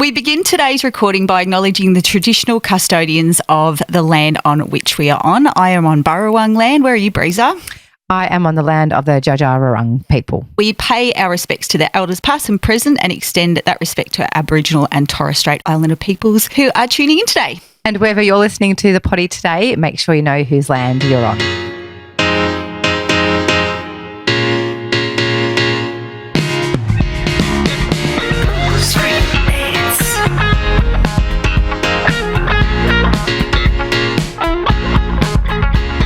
We begin today's recording by acknowledging the traditional custodians of the land on which we are on. I am on Burrawang land. Where are you, Breeza? I am on the land of the Djajarurrung people. We pay our respects to the elders past and present and extend that respect to our Aboriginal and Torres Strait Islander peoples who are tuning in today. And wherever you're listening to the potty today, make sure you know whose land you're on.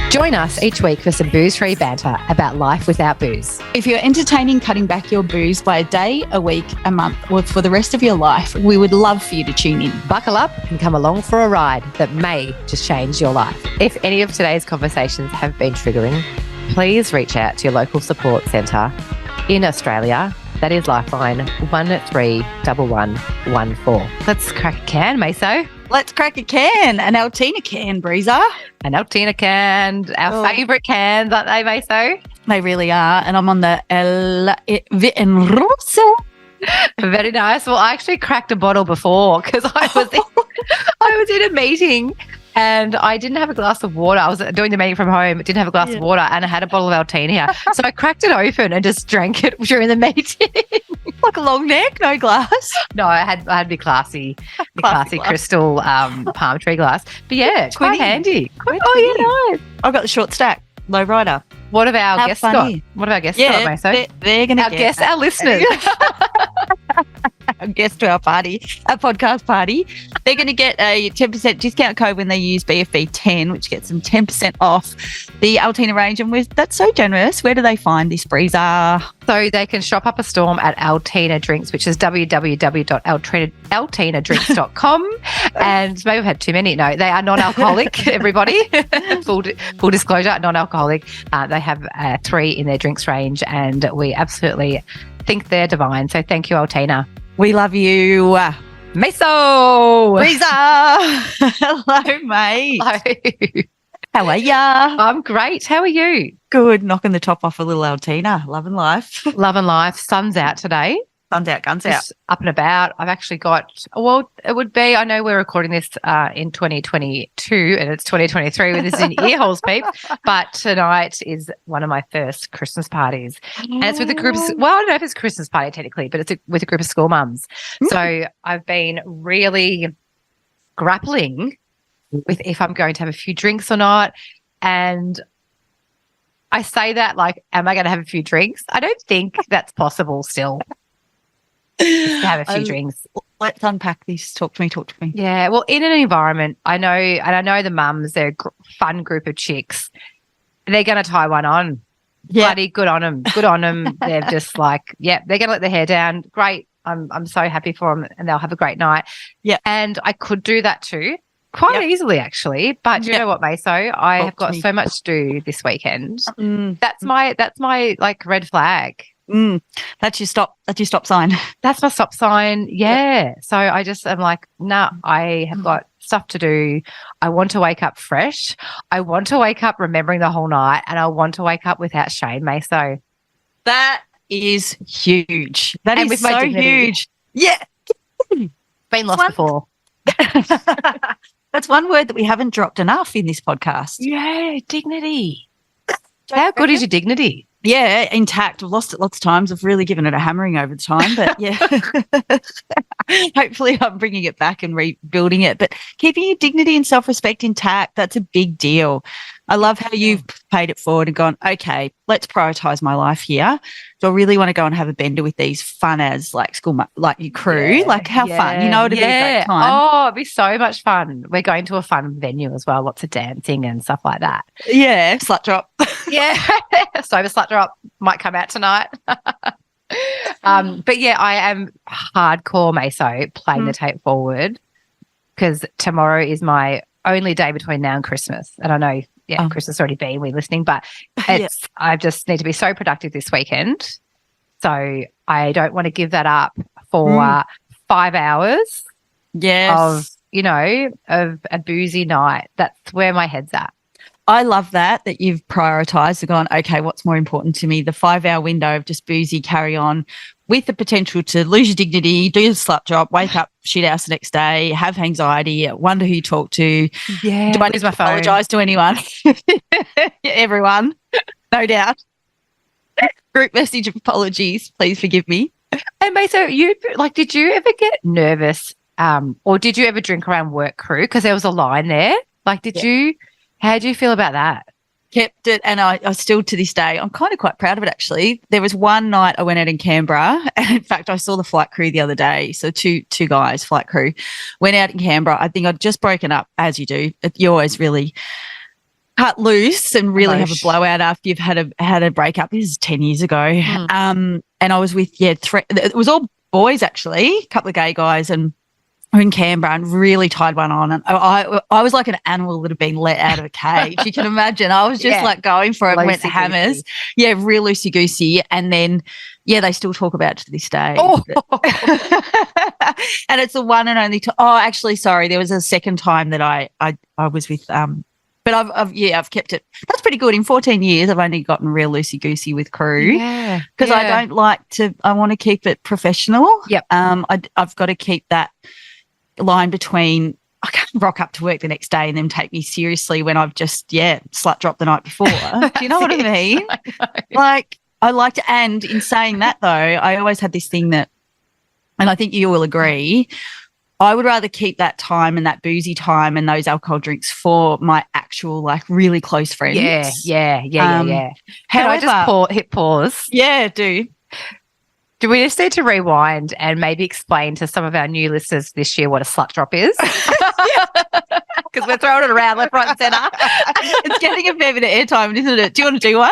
Join us each week for some booze-free banter about life without booze. If you're entertaining cutting back your booze by a day, a week, a month, or for the rest of your life, we would love for you to tune in. Buckle up and come along for a ride that may just change your life. If any of today's conversations have been triggering, please reach out to your local support centre in Australia. That is Lifeline 131114. Let's crack a can, Maso. Let's crack a can, an Altina can, Breeza. An Altina can, our favourite cans, aren't they, Maso? They really are. And I'm on the El Vin Rosa. Very nice. Well, I actually cracked a bottle before because I was in a meeting and I didn't have a glass of water. I was doing the meeting from home, didn't have a glass of water, and I had a bottle of Altina here. So I cracked it open and just drank it during the meeting. Like a long neck, no glass. No, I had my classy crystal palm tree glass. But yeah, quite handy. Nice. I've got the short stack, low rider. What have our guests got? What have our guests got, Maso? They're going to our guests, our listeners. Our guest to our party, our podcast party. They're going to get a 10% discount code when they use BFB10, which gets them 10% off the Altina range. And that's so generous. Where do they find this, Breeza? So they can shop up a storm at Altina Drinks, which is www.altinadrinks.com. And maybe I've had too many. No, they are non-alcoholic, everybody. Full disclosure, non-alcoholic. They have 3 in their drinks range, and we absolutely think they're divine. So thank you, Altina. We love you. Maso! Breeza! Hello, mate. Hello. How are ya? I'm great. How are you? Good. Knocking the top off a little Altina. Loving life. Loving life. Sun's out today. Sun's out, guns out. Just up and about. I've actually got, it would be, I know we're recording this in 2022 and it's 2023 with this in ear holes, peeps, but tonight is one of my first Christmas parties. And it's with a group of, I don't know if it's a Christmas party technically, but it's with a group of school mums. So I've been really grappling with if I'm going to have a few drinks or not. And I say that like, am I going to have a few drinks? I don't think that's possible still. Just to have a few drinks. Let's unpack this. Talk to me. Yeah, well, in an environment, I know the mums, they're a fun group of chicks. They're going to tie one on. Yeah. Bloody good on them. Good on them. They're just like, they're going to let their hair down. Great. I'm so happy for them and they'll have a great night. Yeah. And I could do that too. Quite easily, actually. But you know what, Maso? I have got so much to do this weekend. That's my like red flag. That's your stop sign. That's my stop sign. Yeah. So I just am like, I have got stuff to do. I want to wake up fresh. I want to wake up remembering the whole night, and I want to wake up without shame, Maso. That is huge. That is with my so dignity. huge. Yeah. Been lost before. That's one word that we haven't dropped enough in this podcast. Yeah, dignity. How good is your dignity? Yeah, intact. I've lost it lots of times. I've really given it a hammering over the time, but yeah. Hopefully I'm bringing it back and rebuilding it. But keeping your dignity and self-respect intact, that's a big deal. I love how you've paid it forward and gone, okay, let's prioritise my life here. Do I really want to go and have a bender with these fun as like school, like your crew? Like how fun, you know, it'd be a great time. Oh, it'd be so much fun. We're going to a fun venue as well, lots of dancing and stuff like that. Yeah, slut drop. Yeah, sober slut drop might come out tonight. But yeah, I am hardcore Maso playing the tape forward because tomorrow is my only day between now and Christmas. And I know, Christmas already been, we're listening, but it's I just need to be so productive this weekend. So I don't want to give that up for 5 hours of a boozy night. That's where my head's at. I love that you've prioritised and gone, okay, what's more important to me? The 5 hour window of just boozy, carry on with the potential to lose your dignity, do the slut job, wake up shit house the next day, have anxiety, wonder who you talk to. Yeah. Do I need to apologise to anyone? Everyone, no doubt. Group message of apologies. Please forgive me. And Maso, did you ever get nervous, or did you ever drink around work crew? Because there was a line there. Like, how do you feel about that? Kept it, and I still to this day, I'm kind of quite proud of it actually. There was one night I went out in Canberra, and in fact I saw the flight crew the other day. So two guys, flight crew, went out in Canberra. I think I'd just broken up, as you do. You always really cut loose and really have a blowout after you've had a breakup. This is 10 years ago. And I was with it was all boys actually, a couple of gay guys, and we're in Canberra and really tied one on. And I was like an animal that had been let out of a cage. You can imagine. I was just like going for it, went to hammers. Yeah, real loosey-goosey. And then, they still talk about it to this day. Oh. And it's the one and only time. Oh, actually, sorry. There was a second time that I was with but I've kept it. That's pretty good. In 14 years, I've only gotten real loosey-goosey with crew. Yeah. Because I don't like to, I want to keep it professional. Yep. I've got to keep that line between I can't rock up to work the next day and then take me seriously when I've just slut dropped the night before. Do you know what I mean? Like I like to, and in saying that though, I always had this thing that, and I think you will agree, I would rather keep that time and that boozy time and those alcohol drinks for my actual like really close friends. Yeah. Can I just hit pause? Yeah, do. Do we just need to rewind and maybe explain to some of our new listeners this year what a slut drop is? Because we're throwing it around left, right and centre. It's getting a fair bit of airtime, isn't it? Do you want to do one?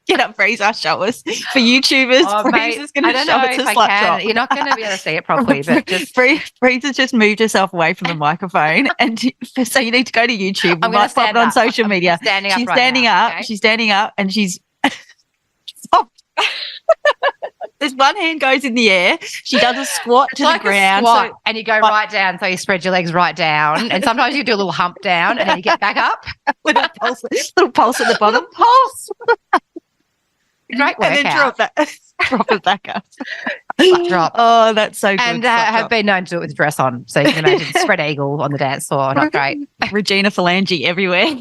Get up, Breeza, show us. For YouTubers, Breeza's going to show us a slut drop. You're not going to be able to see it properly, but just Breeza's just moved herself away from the microphone, and so you need to go to YouTube. I'm going to pop it on social media. She's standing up. Okay? She's standing up, and she's. There's one hand goes in the air. She does a squat to the ground. And you go right down, so you spread your legs right down. And sometimes you do a little hump down and then you get back up. Little pulse at the bottom. Pulse. Great workout. And then drop it back up. Drop. Oh, that's so good. And have been known to do it with a dress on. So you can imagine spread eagle on the dance floor. Not great. Regina Phalange everywhere.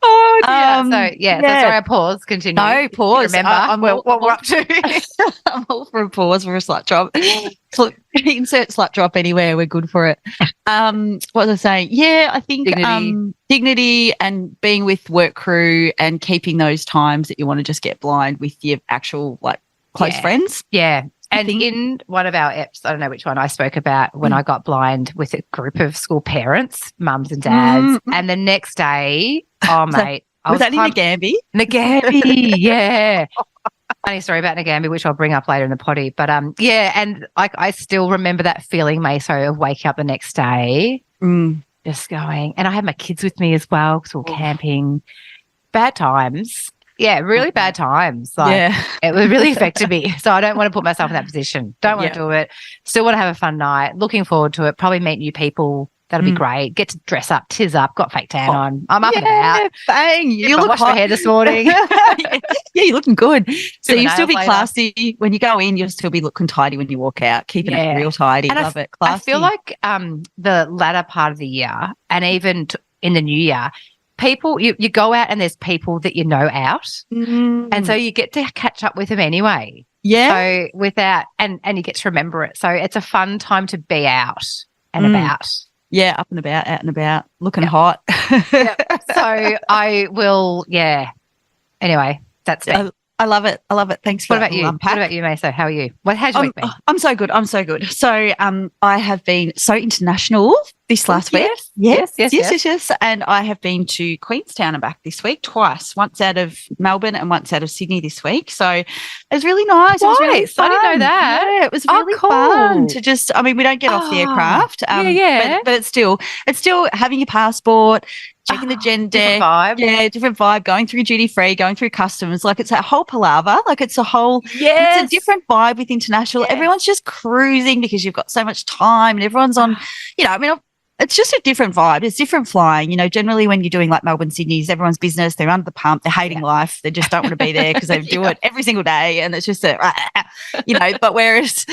Oh, dear. So sorry, I pause. Continue. No, pause. Remember what we're up to. I'm all for a pause for a slut drop. Insert slut drop anywhere. We're good for it. What was I saying? Yeah, I think dignity and being with work crew and keeping those times that you want to just get blind with your actual like close friends. Yeah. And in one of our eps, I don't know which one, I spoke about when I got blind with a group of school parents, mums and dads. And the next day, mate. Was that in Nagambie? Nagambie, yeah. Funny story about Nagambie, which I'll bring up later in the potty. But, and I still remember that feeling, Maso, of waking up the next day, just going. And I had my kids with me as well because we were camping. Bad times. Yeah, really bad times. It really affected me. So I don't want to put myself in that position. Don't want to do it. Still want to have a fun night. Looking forward to it. Probably meet new people. That'll be great. Get to dress up, tiz up, got fake tan on. I'm up and about. Bang. You look washed my hair this morning. Yeah, you're looking good. So you'll still be classy. When you go in, you'll still be looking tidy when you walk out. Keeping it real tidy. And Love it. Classy. I feel like the latter part of the year and even in the new year, people, you go out and there's people that you know out. And so you get to catch up with them anyway. Yeah. So and you get to remember it. So it's a fun time to be out and about. Yeah, up and about, out and about, looking hot. So I will, Anyway, that's me. I love it. Thanks for What about you? What about you, Maso? How are you? How's your week been? I'm so good. So I have been so international this last week. Yes. And I have been to Queenstown and back this week twice, once out of Melbourne and once out of Sydney this week. So it was really nice. It was really fun. I didn't know that. Yeah, it was really fun to just, we don't get off the aircraft. But it's still having your passport, checking the gender. Different vibe. Yeah, different vibe, going through duty free, going through customs. Like it's a whole palaver. Like it's a whole, it's a different vibe with international. Everyone's just cruising because you've got so much time and everyone's on, it's just a different vibe. It's different flying. You know, generally when you're doing like Melbourne, Sydney's everyone's business. They're under the pump. They're hating life. They just don't want to be there because they do it every single day. And it's just but whereas,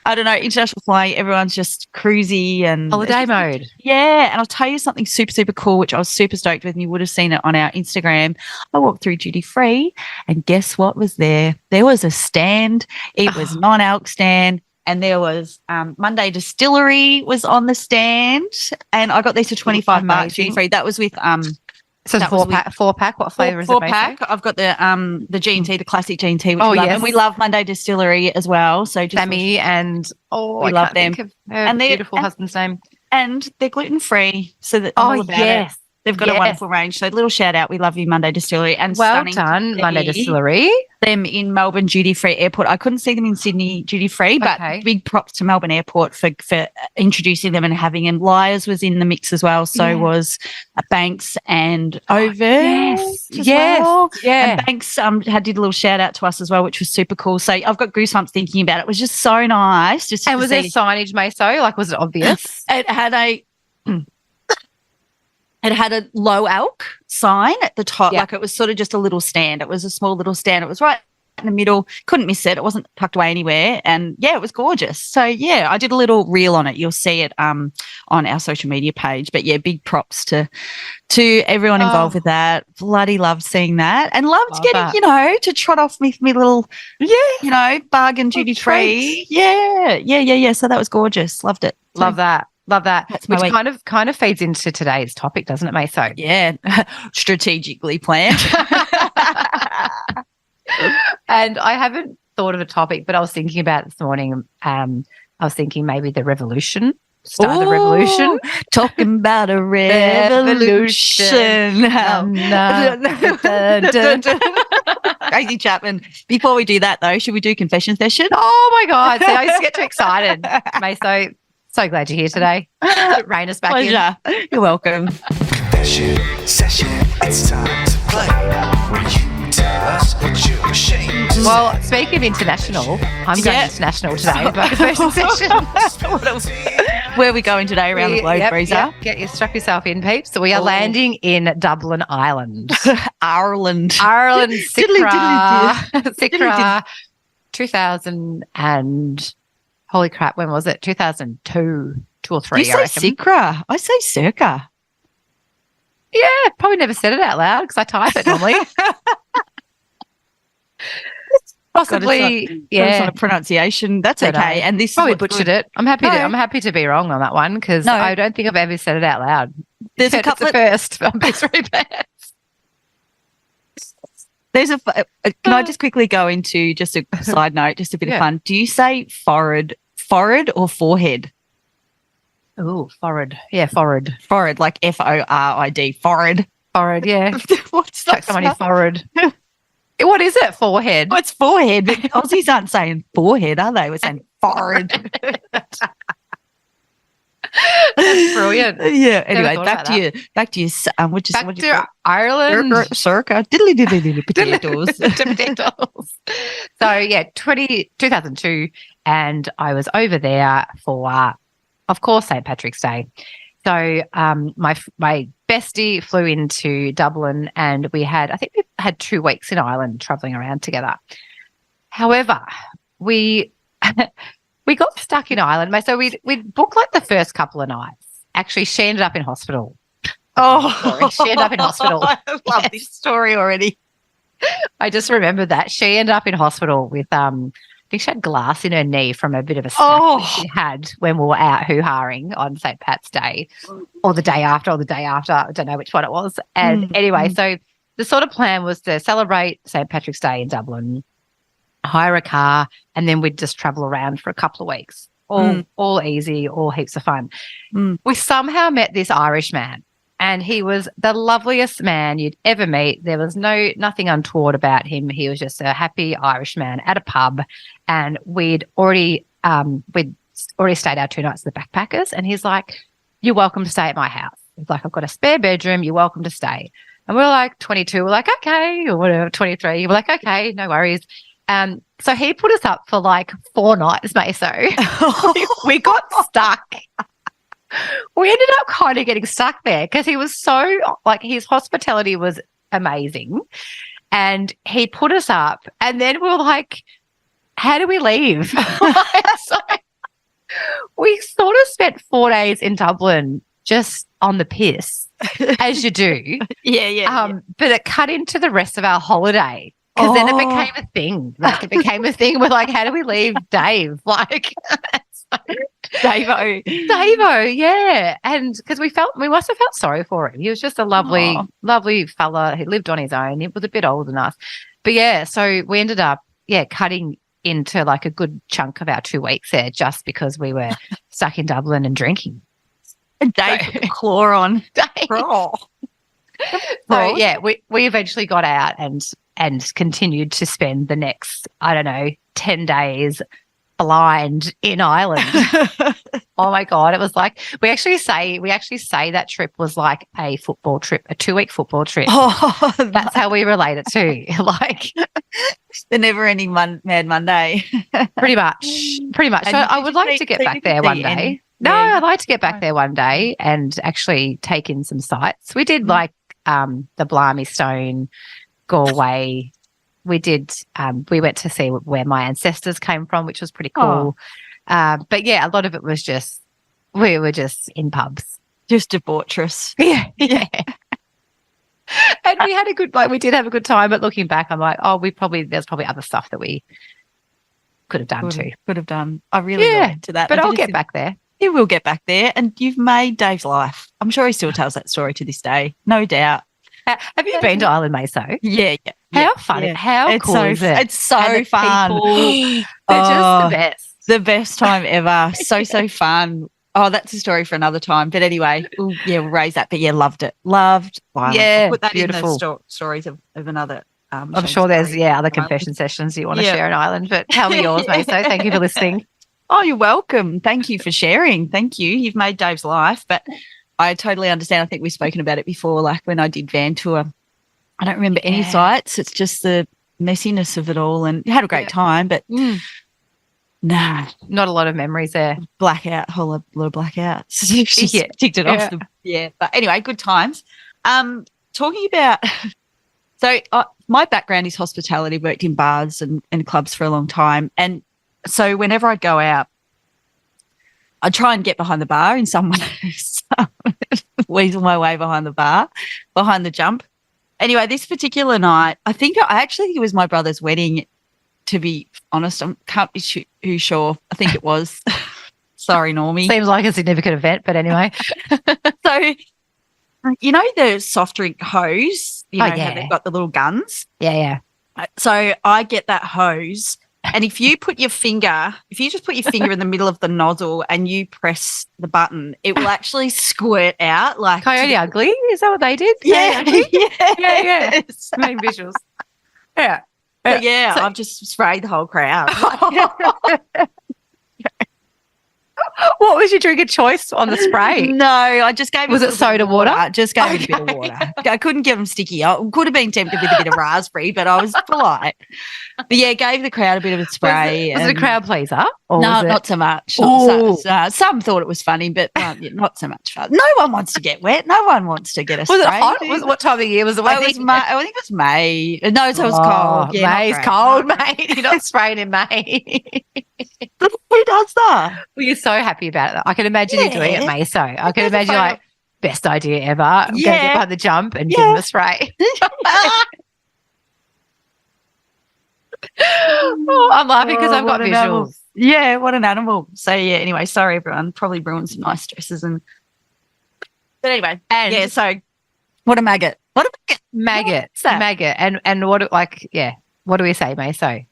I don't know, international flying, everyone's just cruisy and Holiday mode. Yeah. And I'll tell you something super, super cool, which I was super stoked with. And you would have seen it on our Instagram. I walked through duty free and guess what was there? There was a stand. It was non-alc stand. And there was Monday Distillery was on the stand, and I got these for $25 duty free. That was with so the four pack. What flavour is it? 4-pack. I've got the G&T, the classic G&T, which we love, and we love Monday Distillery as well. So just Sammy and we love them. And their beautiful husband's name. And they're gluten free, so that I'm all about it. They've got a wonderful range. So little shout out. We love you, Monday Distillery. And well done, Monday Distillery. Them in Melbourne Duty Free Airport. I couldn't see them in Sydney Duty Free, but big props to Melbourne Airport for introducing them and having them. Lyres was in the mix as well. So was Banks and Overs. Yes. And Banks did a little shout out to us as well, which was super cool. So I've got goosebumps thinking about it. It was just so nice. And was there signage, Maso? Like, was it obvious? It had It had a low alc sign at the top. Like it was sort of just a little stand. It was a small little stand. It was right in the middle. Couldn't miss it. It wasn't tucked away anywhere. And it was gorgeous. So I did a little reel on it. You'll see it on our social media page. But big props to everyone involved with that. Bloody loved seeing that. And loved getting, to trot off with me little, bargain duty free. Yeah. So that was gorgeous. Loved it. Love that. Love that. Which kind of feeds into today's topic, doesn't it, Maso? Yeah, strategically planned. And I haven't thought of a topic, but I was thinking about it this morning. I was thinking maybe the revolution. Start the revolution. Talking about a revolution. Crazy Chapman. Before we do that, though, should we do confession session? Oh, my God. See, I just get too excited, Maso. So glad you're here today. Rein us back in. You're welcome. Confession session. It's time to play. Where you tell us what you're ashamed to Well, speaking of international, I'm going international today. But confession session. Where are we going today around the globe, Breeza? Strap yourself in, peeps. So we are landing in Dublin, Ireland. Ireland, Sikra, 2000 and... Holy crap, when was it? 2002, 2 or 3, I reckon. Sikra. I say circa. Yeah, probably never said it out loud because I type it normally. Possibly, it's not a pronunciation. That's okay. And this probably butchered it. I'm happy to be wrong on that one because I don't think I've ever said it out loud. There's a couple of first. I'm very bad. Can I just quickly go into just a side note, just a bit of fun? Do you say forehead or forehead? Oh, forehead. Yeah, forehead. Forehead, like F-O-R-I-D, forehead. Forehead, yeah. What's that? Someone in forehead. What is it, forehead? Oh, it's forehead. But Aussies aren't saying forehead, are they? We're saying forehead. That's brilliant. Yeah. Anyway, back to you. Which is back to Ireland. Circa. Diddly potatoes. Potatoes. So 2002, and I was over there for, of course, St. Patrick's Day. So my bestie flew into Dublin, and we had 2 weeks in Ireland traveling around together. However, we got stuck in Ireland. So we'd booked like the first couple of nights. Actually, she ended up in hospital. Oh, she ended up in hospital. I love this story already. I just remembered that. She ended up in hospital with, I think she had glass in her knee from a bit of a snack she had when we were out hoo-haring on St. Pat's Day or the day after. I don't know which one it was. And anyway, so the sort of plan was to celebrate St. Patrick's Day in Dublin, hire a car, and then we'd just travel around for a couple of weeks. All easy, all heaps of fun. We somehow met this Irish man, and he was the loveliest man you'd ever meet. There was nothing untoward about him. He was just a happy Irish man at a pub, and we'd already stayed our 2 nights at the Backpackers, and he's like, "You're welcome to stay at my house." He's like, "I've got a spare bedroom. You're welcome to stay." And we're like 22. We're like, "Okay," or whatever. 23. We're like, "Okay, no worries." So he put us up for like 4 nights, mate. So we got stuck we ended up kind of getting stuck there because he was so, like, his hospitality was amazing. And he put us up, and then we were like, how do we leave? So we sort of spent 4 days in Dublin just on the piss, as you do. Yeah. But it cut into the rest of our holiday because then it became a thing. Like, it became a thing. We're like, how do we leave Dave? Like, Davo, yeah. And because we must have felt sorry for him. He was just a lovely fella. He lived on his own. He was a bit older than us. But yeah, so we ended up, cutting into like a good chunk of our 2 weeks there just because we were stuck in Dublin and drinking. And Dave put the claw on. So yeah, we eventually got out and continued to spend the next, 10 days blind in Ireland. Oh my God. It was like, we actually say that trip was like a football trip, a 2-week football trip. Oh, that's how we relate it to. Like the never ending Mad Monday. Pretty much. So I would like to get back there one day. No, I'd like to get back there one day and actually take in some sights. We did like the Blarney Stone, Galway. We did. We went to see where my ancestors came from, which was pretty cool. But yeah, a lot of it was just we were just in pubs, just debaucherous. Yeah. And we had we did have a good time. But looking back, I'm like, there's probably other stuff that we could have done too. Could have done. I really relate to that. But I'll get back there. You will get back there, and you've made Dave's life. I'm sure he still tells that story to this day, no doubt. Have you been to Island Maso? Yeah. How fun! Yeah. How cool is it? It's so fun. They're just the best. The best time ever. So fun. Oh, that's a story for another time. But anyway, we'll raise that. But yeah, loved it. Loved Ireland. Yeah, put that beautiful. In the stories of another. I'm sure there's other confession sessions you want to share in Ireland. But tell me yours, Maso. Thank you for listening. Oh, you're welcome. Thank you for sharing. Thank you. You've made Dave's life. But I totally understand. I think we've spoken about it before, like when I did van tour. I don't remember any sites. It's just the messiness of it all. And you had a great time, but nah. Not a lot of memories there. Blackout, whole lot of blackouts. Ticked it off. But anyway, good times. Talking about, so my background is hospitality, worked in bars and clubs for a long time. And so whenever I'd go out, I'd try and get behind the bar in some way, weasel my way behind the bar, behind the jump. Anyway, this particular night, I actually think it was my brother's wedding, to be honest. I can't be too sure. I think it was. Sorry, Normie. Seems like a significant event, but anyway. So, you know the soft drink hose? How they've got the little guns? Yeah. So I get that hose. And if you just put your finger in the middle of the nozzle and you press the button, it will actually squirt out like Coyote Ugly. Is that what they did? Yeah. Yeah. Main visuals. Yeah. So I've just sprayed the whole crowd. What was your drink of choice on the spray? No, I just gave it. Was it soda water? Just gave it a bit of water. I couldn't give them sticky. I could have been tempted with a bit of raspberry, but I was polite. But yeah, gave the crowd a bit of a spray. Was it a crowd pleaser? No, not so much. Some thought it was funny, but not so much fun. No one wants to get wet. No one wants to get a spray. Was it hot? What time of year was it? I think it was May. No, so it was cold. Yeah, May's cold, mate. You're not spraying in May. Who does that? Well, you're so happy about it. I can imagine you doing it, Maso. I can imagine like, best idea ever. I'm going to get behind the jump and give him a spray. I'm laughing because I've got visuals. Yeah, what an animal. So yeah, anyway, sorry everyone. Probably ruined some nice dresses but anyway. And so what a maggot. What a maggot. Maggot. And what what do we say, Maso?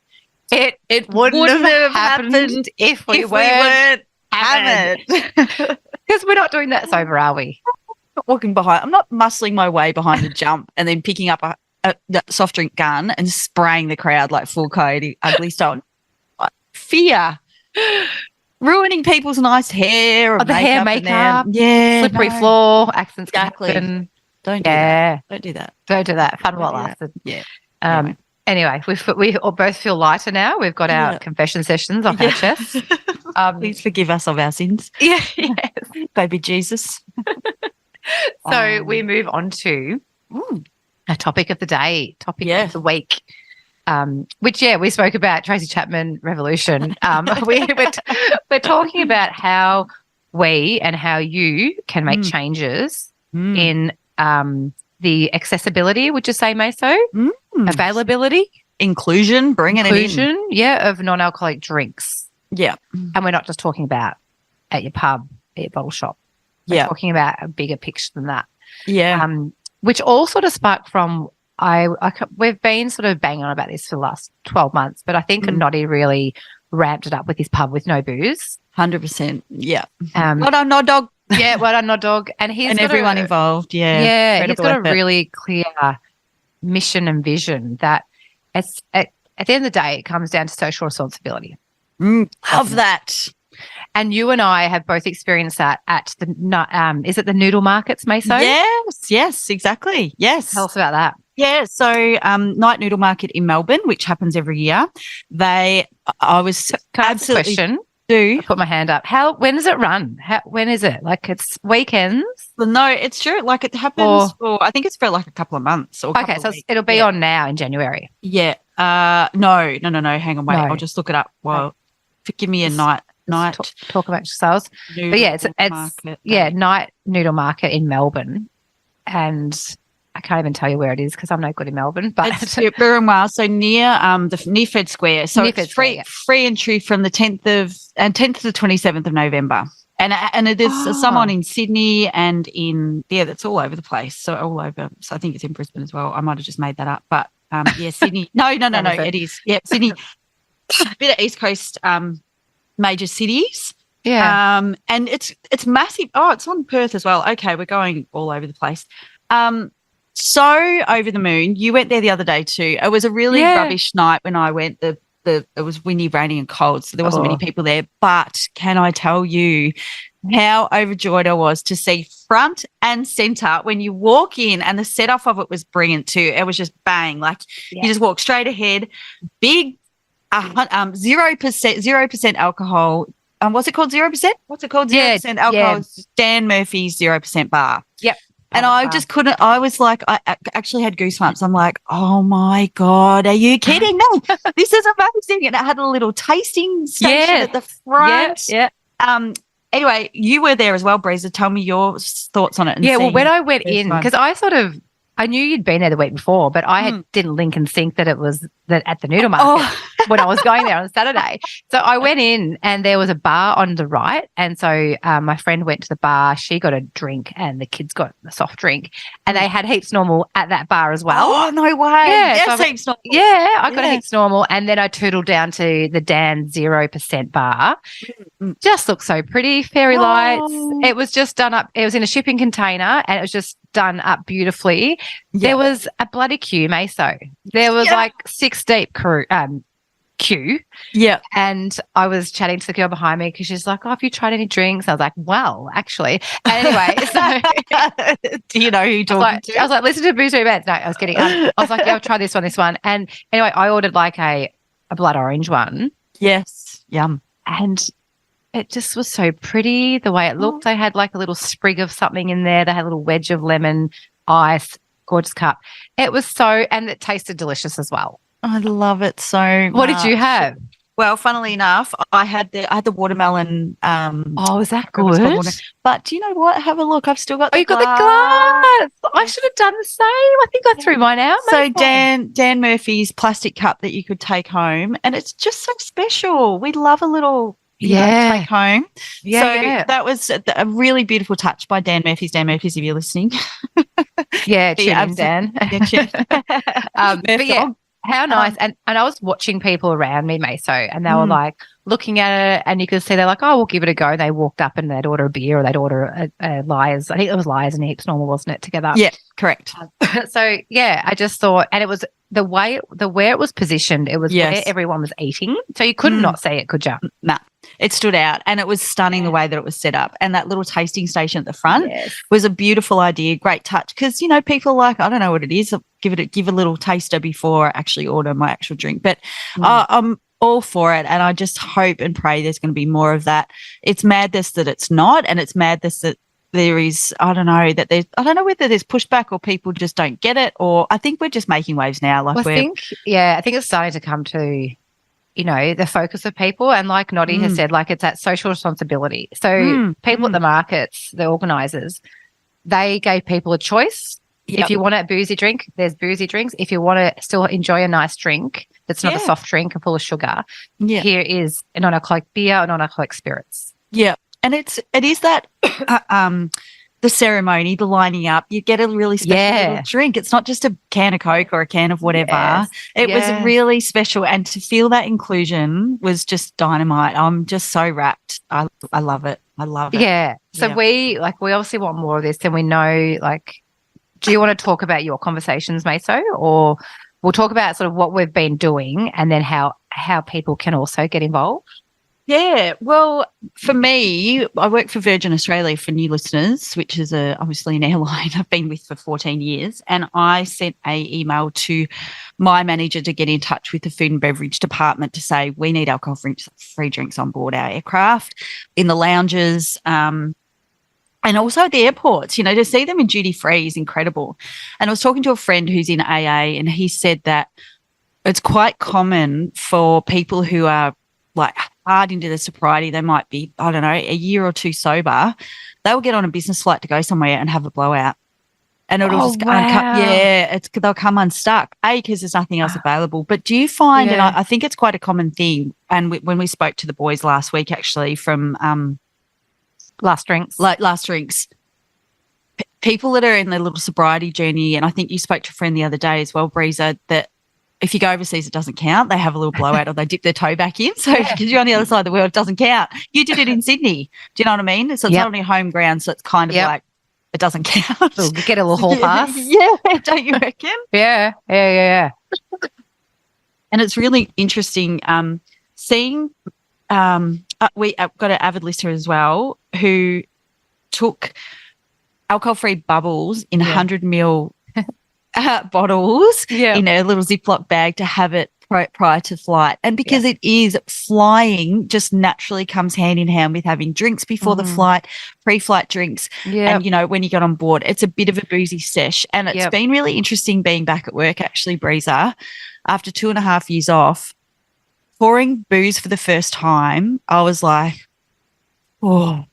It wouldn't have happened if we weren't having it. Because we're not doing that sober, are we? Not walking behind. I'm not muscling my way behind the jump and then picking up a soft drink gun and spraying the crowd like full Coyote Ugly style. Fear. Ruining people's nice hair. The hair makeup. Slippery floor. Accents. Exactly. Don't do that. Don't do that. Fun while it lasted. Yeah. Anyway, we all both feel lighter now. We've got our confession sessions off our chests. Please forgive us of our sins. Yes. Baby Jesus. So we move on to a topic of the day, topic of the week. Which we spoke about Tracy Chapman Revolution. We're talking about how we and how you can make changes in the accessibility, would you say, Maso? Availability, inclusion, bringing it in. Of non-alcoholic drinks. Yeah, and we're not just talking about at your pub, at your bottle shop. We're talking about a bigger picture than that. Yeah, which all sort of sparked from. We've been sort of banging on about this for the last 12 months, but I think Noddy really ramped it up with his pub with no booze. 100%. Yeah. What on Nod Dog? Yeah, what on Nod Dog? And everyone involved. Yeah. Yeah, he's got a really clear mission and vision that at the end of the day, it comes down to social responsibility. Love that. And you and I have both experienced that at the, is it the noodle markets, Maso? Yes, exactly. Yes. Tell us about that. Yeah, so Night Noodle Market in Melbourne, which happens every year. I was absolutely question. Do I put my hand up? When does it run? When is it? Like it's weekends? Well, no, it's true. Like it happens I think it's for like a couple of months. Or it'll be on now in January. Yeah. No. Hang on, wait. I'll just look it up. Well, give me a night. Talk about yourselves. But yeah, it's Night Noodle Market in Melbourne, and I can't even tell you where it is because I'm no good in Melbourne. But it's Burumwa, so near Fed Square. So it's free entry from the 10th to the 27th of November. And there's someone in Sydney and that's all over the place. So all over. So I think it's in Brisbane as well. I might have just made that up, but Sydney. No, it is. Yeah, Sydney. A bit of East Coast major cities. Yeah. And it's massive. Oh, it's on Perth as well. Okay, we're going all over the place. So over the moon. You went there the other day too. It was a really rubbish night when I went. It was windy, rainy and cold, so there wasn't many people there. But can I tell you how overjoyed I was to see front and centre when you walk in, and the set off of it was brilliant too. It was just bang. Like you just walk straight ahead, big 0% alcohol. What's it called? 0%? What's it called? 0% alcohol. Yeah. Dan Murphy's 0% bar. Yep. And I just couldn't. I was like, I actually had goosebumps. I'm like, oh my God, are you kidding me? This is amazing. And it had a little tasting station at the front. Yeah. Anyway, you were there as well, Breeza. Tell me your thoughts on it. Well, when I went in, because I knew you'd been there the week before, but I didn't link and sync that it was at the noodle market when I was going there on Saturday. So I went in and there was a bar on the right. And so my friend went to the bar. She got a drink and the kids got a soft drink. And they had heaps normal at that bar as well. Oh, no way. Yeah, so heaps normal. Yeah, I got a heaps normal. And then I tootled down to the Dan 0% bar. Just looked so pretty, fairy lights. It was just done up. It was in a shipping container and it was just done up beautifully. There was a bloody queue, Maso. There was like 6 deep queue. Yeah. And I was chatting to the girl behind me because she's like, have you tried any drinks? I was like, well, actually. And anyway, so do you know who you're talking to? I was like, listen to Breeza and Maso. No, I was kidding. I was like, yeah, I'll try this one. And anyway, I ordered like a blood orange one. Yes. Yum. And it just was so pretty the way it looked. They had like a little sprig of something in there. They had a little wedge of lemon ice, gorgeous cup. It was and it tasted delicious as well. I love it so much. What did you have? Well, funnily enough, I had the watermelon. Was that good? But do you know what? Have a look. I've still got you got the glass. I should have done the same. I think I threw mine out. So Dan Murphy's plastic cup that you could take home, and it's just so special. We love a little take home. That was a really beautiful touch by Dan Murphy's. Dan Murphy's, if you're listening. Yeah, tune in, Dan. But yeah, how nice. And I was watching people around me, Maso, and they were like looking at it, and you could see they're like, oh, we'll give it a go. And they walked up and they'd order a beer or they'd order a Liars. I think it was Liars and heaps normal, wasn't it, together? Yeah, correct. So, yeah, I just thought, and it was where it was positioned, it was where everyone was eating. So you could not see it, could you? Nah. It stood out, and it was stunning the way that it was set up. And that little tasting station at the front was a beautiful idea, great touch. Because people like, I don't know what it is, give a little taster before I actually order my actual drink. But I'm all for it. And I just hope and pray there's going to be more of that. It's madness that it's not, and it's madness that there is, I don't know whether there's pushback or people just don't get it, or I think we're just making waves now. Like I think it's starting to come to, the focus of people. And like Noddy has said, like it's that social responsibility. So people at the markets, the organisers, they gave people a choice. Yep. If you want a boozy drink, there's boozy drinks. If you want to still enjoy a nice drink that's not a soft drink and full of sugar, here is a non-alcoholic beer or non-alcoholic spirits. Yeah. And it is that the ceremony, the lining up, you get a really special little drink. It's not just a can of Coke or a can of whatever. Yes. It was really special. And to feel that inclusion was just dynamite. I'm just so wrapped. I love it. I love it. Yeah. So we obviously want more of this, and we know, like, do you want to talk about your conversations, Maso, or we'll talk about sort of what we've been doing and then how people can also get involved? Yeah, well, for me, I work for Virgin Australia, for new listeners, which is obviously an airline I've been with for 14 years. And I sent an email to my manager to get in touch with the food and beverage department to say we need alcohol-free drinks on board our aircraft, in the lounges, and also at the airports. To see them in duty-free is incredible. And I was talking to a friend who's in AA, and he said that it's quite common for people who are like hard into the sobriety, they might be, I don't know, a year or two sober, they will get on a business flight to go somewhere and have a blowout. And it'll they'll come unstuck, because there's nothing else available. But do you find, and I think it's quite a common thing, and when we spoke to the boys last week, actually, from Last Drinks, people that are in their little sobriety journey, and I think you spoke to a friend the other day as well, Breeza, that if you go overseas, it doesn't count. They have a little blowout or they dip their toe back in. So because you're on the other side of the world, it doesn't count. You did it in Sydney. Do you know what I mean? So it's not on your home ground. So it's kind of like it doesn't count. We'll get a little hall pass. Yeah, don't you reckon? Yeah. And it's really interesting seeing we've got an avid listener as well who took alcohol-free bubbles in 100 ml bottles in a little Ziploc bag to have it prior to flight. And because it is flying, just naturally comes hand in hand with having drinks before the flight, pre-flight drinks. And, when you get on board, it's a bit of a boozy sesh. And it's been really interesting being back at work, actually, Breeza, after 2.5 years off, pouring booze for the first time. I was like, I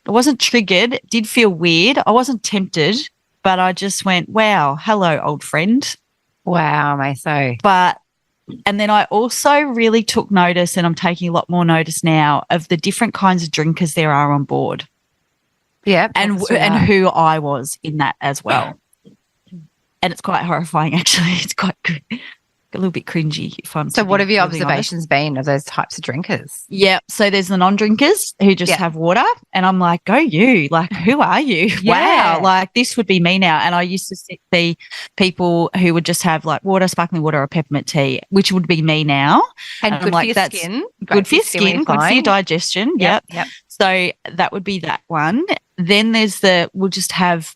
wasn't triggered. It did feel weird. I wasn't tempted. But I just went, wow, hello, old friend. Wow, Maso. And then I also really took notice, and I'm taking a lot more notice now, of the different kinds of drinkers there are on board. Yeah. And who I was in that as well. And it's quite horrifying, actually. It's quite good. A little bit cringy. So what have your observations been of those types of drinkers? Yeah. So there's the non-drinkers who just have water, and I'm like, go you. Like, who are you? Wow. Like, this would be me now. And I used to see people who would just have like water, sparkling water, or peppermint tea, which would be me now. And good for your skin. Good for your skin, good for your digestion. Yep. So that would be that one. Then there's we'll just have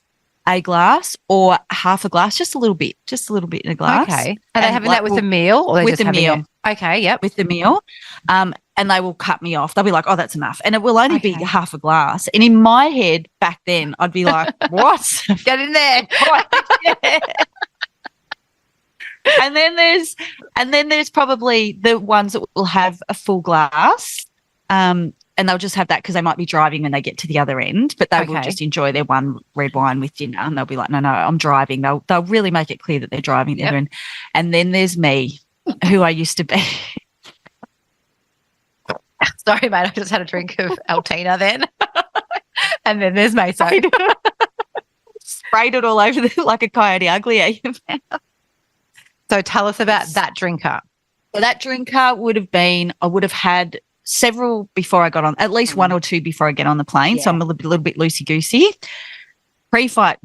a glass or half a glass, just a little bit in a glass. Okay. Are they having that with a meal? Or with the meal. Okay, yep. With the meal. And they will cut me off. They'll be like, oh, that's enough. And it will only be half a glass. And in my head back then, I'd be like, what? Get in there. And then there's probably the ones that will have a full glass. And they'll just have that because they might be driving when they get to the other end, but they will just enjoy their one red wine with dinner, and they'll be like, no, I'm driving. They'll really make it clear that they're driving the other end. And then there's me, who I used to be. Sorry, mate, I just had a drink of Altina then. And then there's Maso. Sprayed it all over like a coyote ugly. So tell us about that drinker. So that drinker would have been, I would have had several before I got on, at least one or two before I get on the plane. So I'm a little bit loosey-goosey. Pre-flight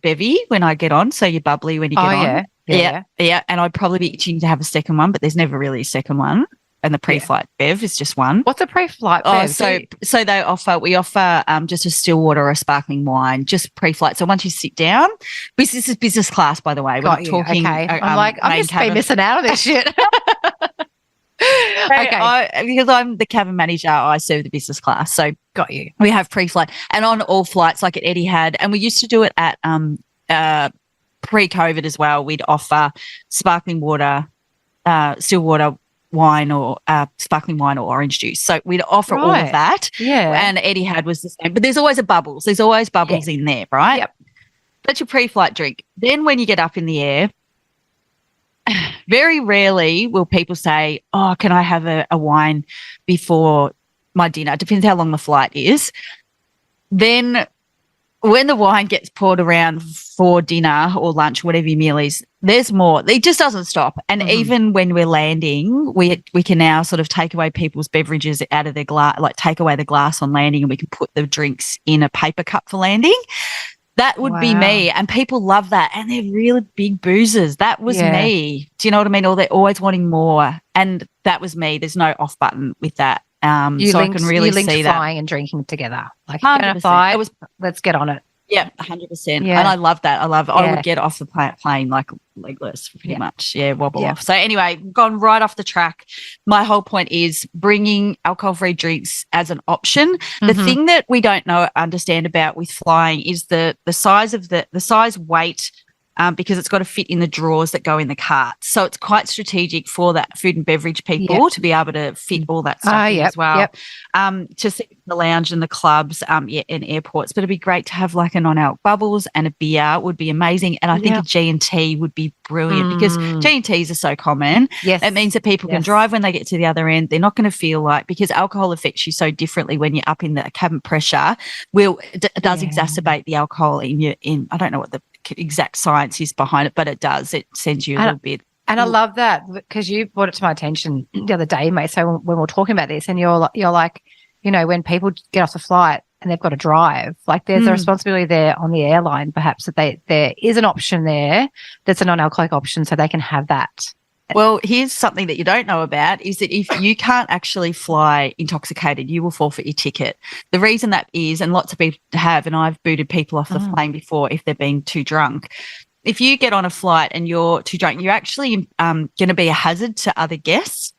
bevy when I get on, so you're bubbly when you get on. Yeah. And I'd probably be itching to have a second one, but there's never really a second one. And the pre-flight bev is just one. What's a pre-flight bev? So we offer just a still water or a sparkling wine, just pre-flight. So once you sit down, this is business class, by the way. We're not talking. Okay. I'm just been missing out on this shit. Okay. Because I'm the cabin manager, I serve the business class. So Got you. we have pre-flight and on all flights like at Etihad, and we used to do it at pre-COVID as well. We'd offer sparkling water, still water, wine or sparkling wine or orange juice. So we'd offer all of that. Yeah. And Etihad was the same. But there's always There's always bubbles in there, right? Yep. That's your pre-flight drink. Then when you get up in the air, very rarely will people say, oh, can I have a wine before my dinner? It depends how long the flight is. Then when the wine gets poured around for dinner or lunch, whatever your meal is, there's more. It just doesn't stop. And even when we're landing, we can now sort of take away people's beverages out of their glass, like take away the glass on landing, and we can put the drinks in a paper cup for landing. That would be me. And people love that. And they're really big boozers. That was me. Do you know what I mean? Or they're always wanting more. And that was me. There's no off button with that. So I can really see that. Flying and drinking together. Like, if you're going to fly, let's get on it. Yeah, 100%. Yeah. And I love that. I would get off the plane like legless pretty much. Yeah, wobble off. So anyway, gone right off the track. My whole point is bringing alcohol-free drinks as an option. The thing that we don't understand about with flying is the size of the size, weight, because it's got to fit in the drawers that go in the cart. So it's quite strategic for that food and beverage people to be able to fit all that stuff in as well. To sit in the lounge and the clubs in airports. But it'd be great to have like a non-alc bubbles and a beer would be amazing. And I think a G&T would be brilliant because G&Ts are so common. Yes. It means that people can drive when they get to the other end. They're not going to feel like, because alcohol affects you so differently when you're up in the cabin pressure, it does exacerbate the alcohol in I don't know what the exact science is behind it, but it does. It sends you a little bit. And I love that because you brought it to my attention the other day, mate. So when we were talking about this, and you're like, you know, when people get off the flight and they've got to drive, like there's a responsibility there on the airline, perhaps, that there is an option there that's a non-alcoholic option, so they can have that. Well, here's something that you don't know about is that if you can't actually fly intoxicated, you will forfeit your ticket. The reason that is, and lots of people have, and I've booted people off the plane before if they're being too drunk. If you get on a flight and you're too drunk, you're actually going to be a hazard to other guests.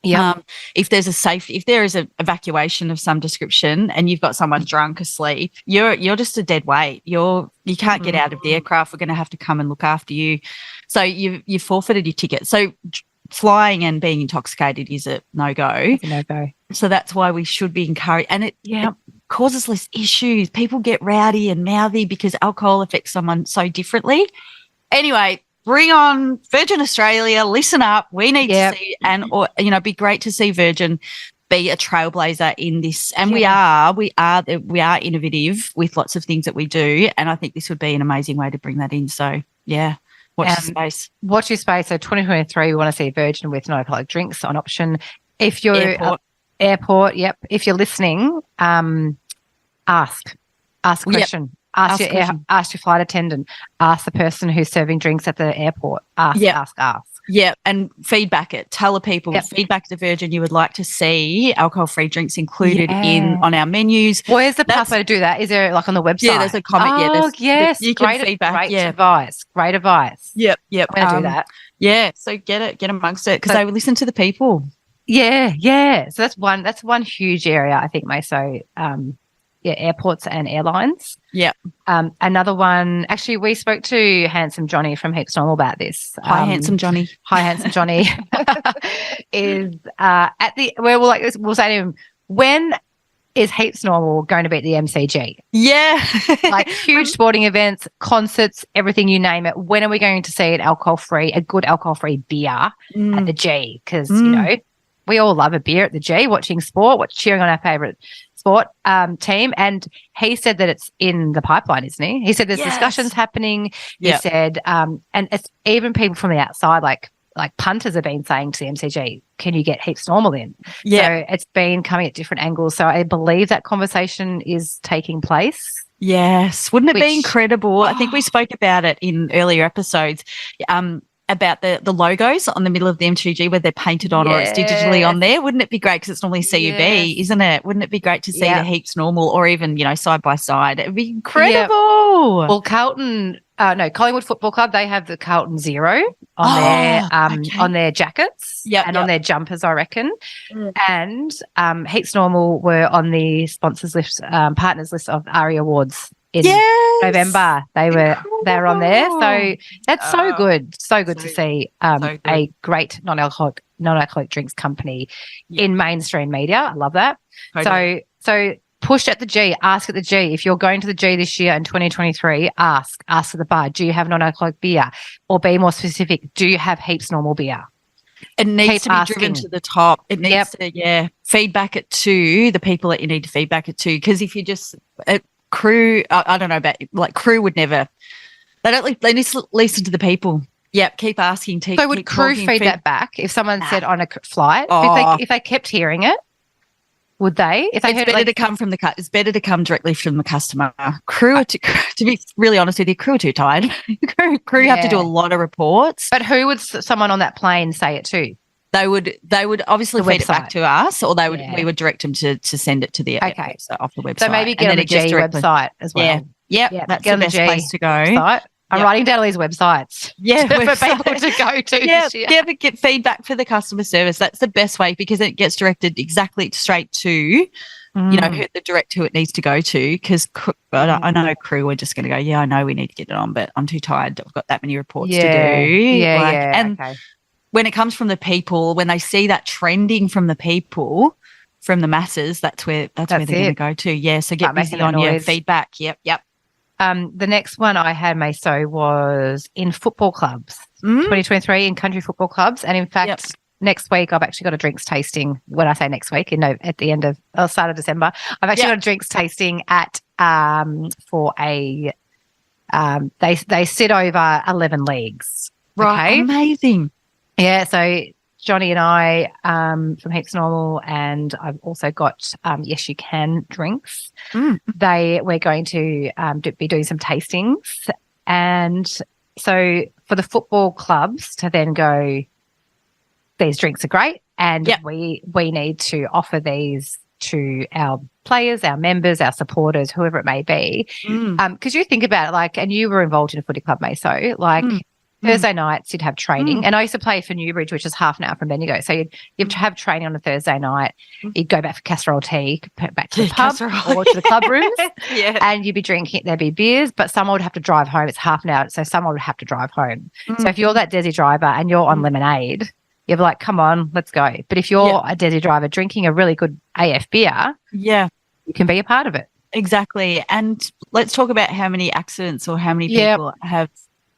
Yeah. If there is an evacuation of some description and you've got someone drunk asleep, you're just a dead weight. You can't get out of the aircraft. We're going to have to come and look after you. So you've forfeited your ticket. So flying and being intoxicated is a no-go. It's a no-go. So that's why we should be encouraged. And it causes less issues. People get rowdy and mouthy because alcohol affects someone so differently. Anyway, bring on Virgin Australia. Listen up. We need to see, it'd be great to see Virgin be a trailblazer in this. And we are innovative with lots of things that we do. And I think this would be an amazing way to bring that in. So, watch your space. Watch your space. So 2023, we want to see Virgin with non-alcoholic drinks on option. If you're airport, if you're listening, ask a question. Ask your flight attendant. Ask the person who's serving drinks at the airport. Ask. Yeah, and feedback it. Tell the people, feedback to Virgin you would like to see alcohol-free drinks included on our menus. Where's the pathway to do that? Is there like on the website? Yeah, there's a comment. Oh, yes. You can feedback. Great advice. Great advice. Yep. I'm going to do that. Yeah, so get amongst it because they would listen to the people. Yeah. So that's one huge area, I think, Maso. Airports and airlines. Yeah. Another one, actually, we spoke to Handsome Johnny from Heaps Normal about this. Hi, Handsome Johnny. Is we'll say to him, when is Heaps Normal going to be at the MCG? Yeah. Like huge sporting events, concerts, everything, you name it. When are we going to see a good alcohol-free beer at the G? Because, we all love a beer at the G, watching sport, cheering on our favourite sport team. And he said that it's in the pipeline, isn't he? He said there's discussions happening. He said, and it's even people from the outside, like punters have been saying to the MCG, can you get Heaps Normal in? So it's been coming at different angles. So I believe that conversation is taking place. Yes. Wouldn't it be incredible? I think we spoke about it in earlier episodes. About the logos on the middle of the MCG where they're painted on or it's digitally on there. Wouldn't it be great because it's normally CUB, isn't it? Wouldn't it be great to see the Heaps Normal or even, side by side? It would be incredible. Well, Collingwood Football Club, they have the Carlton Zero on their jackets and on their jumpers, I reckon. And Heaps Normal were on the sponsors list, partners list of ARI Awards in November. They're on there. So that's so good. So good to see a great non-alcoholic drinks company in mainstream media. I love that. Totally. So push at the G, ask at the G. If you're going to the G this year in 2023, ask at the bar, do you have non-alcoholic beer? Or be more specific, do you have Heaps Normal beer? It needs to be driven to the top. It needs to, feedback it to the people that you need to feedback it to. Because if you just, crew, I don't know about, like crew would never, they need to listen to the people. Yep, keep asking. So would crew feed that back if someone said on a flight, if they kept hearing it? Would they? If they it's better to come from it's better to come directly from the customer. Crew, are to be really honest with you, crew are too tired. crew have to do a lot of reports. But who would someone on that plane say it to? They would obviously feed it back to us, or we would direct them to send it to the off the website. So maybe get on the G website as well. Yeah, that's the best place to go. Website. I'm writing down all these websites for people to go to this year. Get feedback for the customer service. That's the best way because it gets directed exactly straight to, the direct who it needs to go to. Because I know crew are just going to go, I know we need to get it on, but I'm too tired. I've got that many reports to do. And when it comes from the people, when they see that trending from the people, from the masses, that's where they're going to go to. Yeah, so get busy on your feedback. Yep. The next one I had, Maso, was in football clubs, 2023 in country football clubs. And in fact, next week I've actually got a drinks tasting. When I say next week, at the end of start of December, I've actually got a drinks tasting at for a they sit over 11 leagues. Right, okay? Amazing. Yeah, so Johnny and I from Heaps Normal, and I've also got Yes You Can drinks. We're going to be doing some tastings, and so for the football clubs to then go, these drinks are great, and we need to offer these to our players, our members, our supporters, whoever it may be. Because you think about it, and you were involved in a footy club, Maso, Thursday nights you'd have training, and I used to play for Newbridge, which is half an hour from Bendigo. So you'd have training on a Thursday night. You'd go back for casserole tea, back to the pub or to the club rooms, and you'd be drinking. There'd be beers, but someone would have to drive home. It's half an hour, so someone would have to drive home. So if you're that Desi driver and you're on lemonade, you're like, "Come on, let's go." But if you're a Desi driver drinking a really good AF beer, you can be a part of it. Exactly. And let's talk about how many accidents or how many people have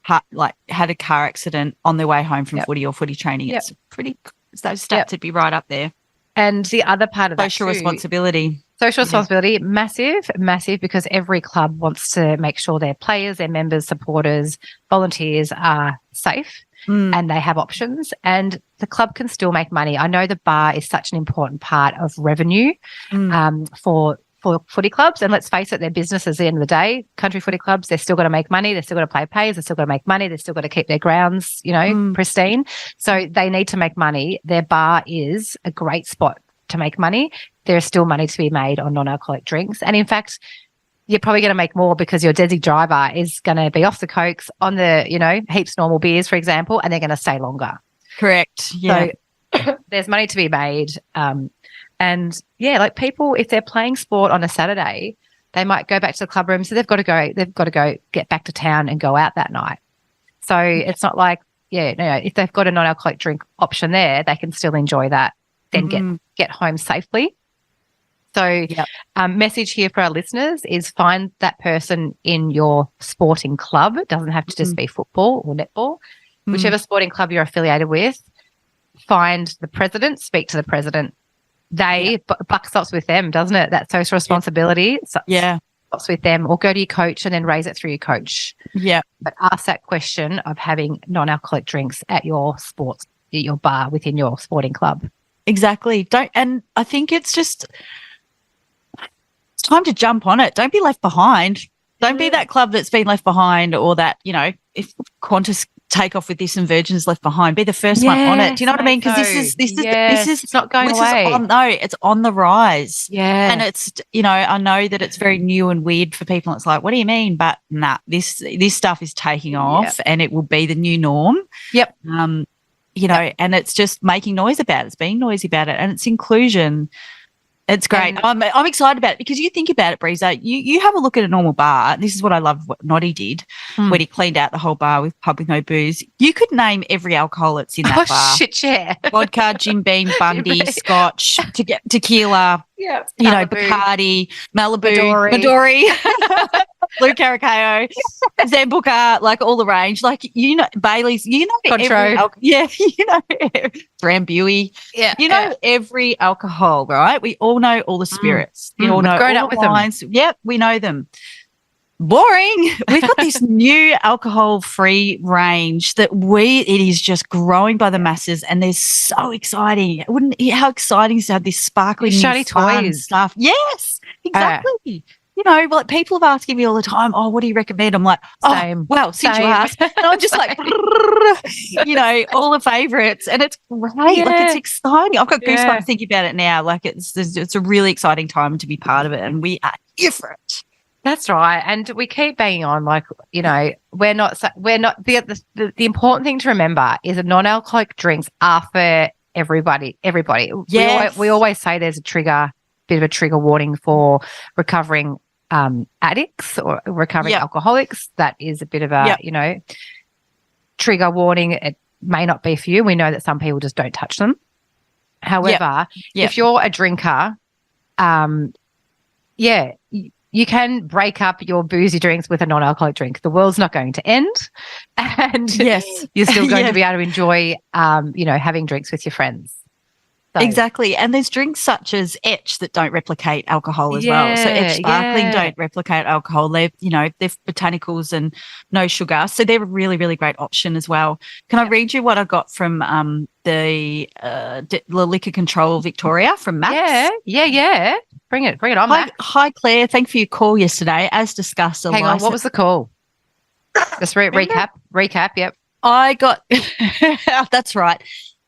had a car accident on their way home from footy or footy training. It's pretty, those stats would be right up there. And the other part of social responsibility. Social responsibility, massive, because every club wants to make sure their players, their members, supporters, volunteers are safe and they have options, and the club can still make money. I know the bar is such an important part of revenue for footy clubs, and let's face it, they're businesses at the end of the day. Country footy clubs, they're still got to make money, they're still got to play pays, they're still got to make money, they're still got to keep their grounds, pristine. So they need to make money. Their bar is a great spot to make money. There is still money to be made on non-alcoholic drinks, and in fact, you're probably going to make more because your Desi driver is going to be off the cokes on the, Heaps Normal beers, for example, and they're going to stay longer. Correct. Yeah. So there's money to be made. And people, if they're playing sport on a Saturday, they might go back to the club room. So they've got to go get back to town and go out that night. So it's not like, if they've got a non-alcoholic drink option there, they can still enjoy that, then get home safely. So message here for our listeners is find that person in your sporting club. It doesn't have to just be football or netball. Whichever sporting club you're affiliated with, find the president, speak to the president. Buck stops with them, doesn't it? That social responsibility stops with them, or go to your coach and then raise it through your coach. Yeah. But ask that question of having non-alcoholic drinks at your bar within your sporting club. Exactly. And I think it's time to jump on it. Don't be left behind. Don't be that club that's been left behind, or that, if Qantas take off with this and Virgin's Left Behind. Be the first one on it. Do you know what I mean? Because this is it's not going away. It's on the rise. Yeah. And it's, I know that it's very new and weird for people. It's like, what do you mean? But nah, this stuff is taking off and it will be the new norm. Yep. And it's just making noise about it. It's being noisy about it, and it's inclusion. It's great. I'm excited about it because you think about it, Breeza. You have a look at a normal bar. This is what I love what Noddy did when he cleaned out the whole bar with pub with no booze. You could name every alcohol that's in that bar. Shit, yeah. Vodka, Jim Beam, Bundy, Scotch, tequila, Bacardi, Malibu, Midori. Blue Caracao, Zambuca, like all the range, like Bailey's, Contro. Drambuie, every alcohol, right? We all know all the spirits. We all know grown all up with the wines. Them. Yep, we know them. Boring. We've got this new alcohol-free range that it is just growing by the masses, and they're so exciting. How exciting is to have this sparkling shiny toys stuff? Yes, exactly. Like people have asking me all the time, oh, what do you recommend? I'm like, same. Well, since you asked. And I'm just like, all the favourites. And it's great. Yeah. Like, it's exciting. I've got goosebumps thinking about it now. Like, it's a really exciting time to be part of it, and we are here for it. That's right. And we keep banging on, like, we're not the important thing to remember is that non-alcoholic drinks are for everybody. Yes. We always say there's bit of a trigger warning for recovering addicts or recovering alcoholics. That is a bit of a, trigger warning. It may not be for you. We know that some people just don't touch them. However, if you're a drinker, you can break up your boozy drinks with a non-alcoholic drink. The world's not going to end, and you're still going to be able to enjoy, having drinks with your friends. So. Exactly. And there's drinks such as Etch that don't replicate alcohol as well. So Etch Sparkling don't replicate alcohol. They're botanicals and no sugar. So they're a really, really great option as well. Can I read you what I got from the Liquor Control Victoria from Max? Yeah. Bring it on, Max. Hi, Claire. Thank you for your call yesterday. As discussed, hang on, what was the call? Just recap, yep. I got that's right.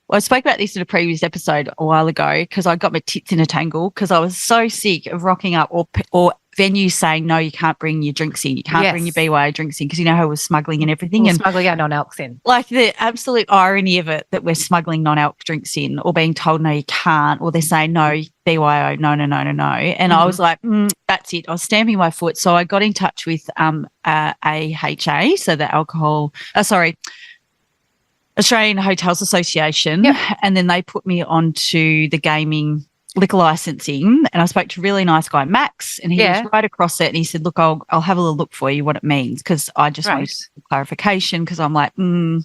Well, I spoke about this in a previous episode a while ago because I got my tits in a tangle because I was so sick of rocking up or venues saying, no, you can't bring your drinks in. You can't bring your BYO drinks in because you know how we're smuggling and everything. And smuggling our non-alcs in. Like the absolute irony of it that we're smuggling non-alc drinks in or being told, no, you can't, or they're saying, no, BYO, no. And I was like, that's it. I was stamping my foot. So I got in touch with AHA, so the Australian Hotels Association, and then they put me onto the gaming liquor licensing, and I spoke to a really nice guy, Max, and he was right across it, and he said, look, I'll have a little look for you what it means because I just wanted clarification because I'm like, I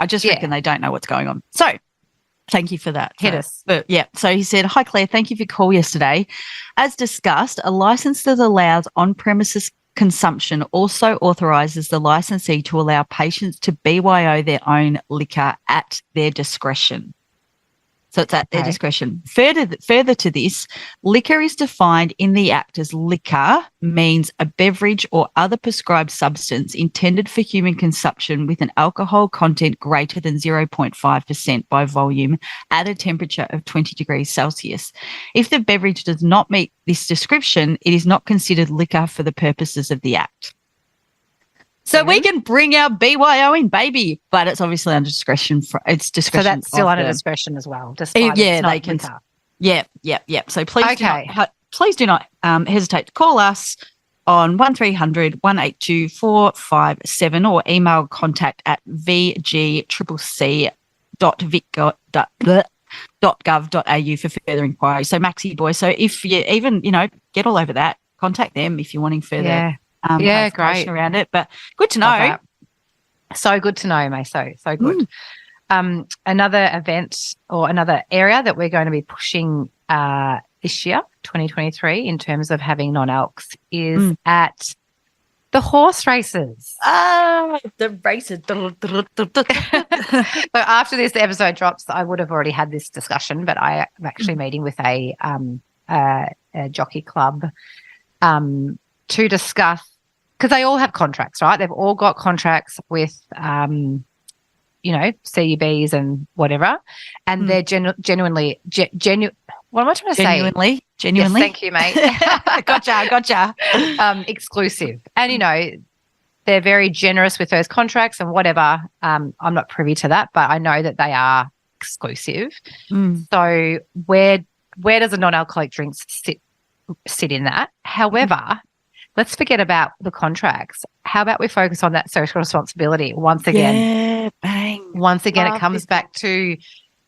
just reckon they don't know what's going on. So thank you for that. Hit us. But so he said, hi, Claire, thank you for your call yesterday. As discussed, a license that allows on-premises consumption also authorises the licensee to allow patients to BYO their own liquor at their discretion. So it's at their discretion. Further to this, liquor is defined in the Act as liquor means a beverage or other prescribed substance intended for human consumption with an alcohol content greater than 0.5% by volume at a temperature of 20 degrees Celsius. If the beverage does not meet this description, it is not considered liquor for the purposes of the Act. So we can bring our BYO in, baby, but it's obviously under discretion. It's discretion. So that's still under discretion as well. Despite they can. Liquor. Yeah. So please do not hesitate to call us on 1300 182 457 or email contact at vgccc.vic.gov.au for further inquiry. So Maxi boy. So if you even get all over that, contact them if you're wanting further. Great around it, but good to know. So good to know, Maso. So good. Another event or another area that we're going to be pushing this year, 2023, in terms of having non-alcs is at the horse races. The races. So after this episode drops, I would have already had this discussion, but I am actually meeting with a jockey club to discuss, because they all have contracts, right? They've all got contracts with CUBs and whatever, and they're genuinely genuine. What am I trying to say? Genuinely. Yes, thank you, mate. Gotcha. Exclusive, and they're very generous with those contracts and whatever. I'm not privy to that, but I know that they are exclusive. So where does a non-alcoholic drinks sit in that? However, let's forget about the contracts. How about we focus on that social responsibility once again? Yeah, bang. Once again, it comes back to,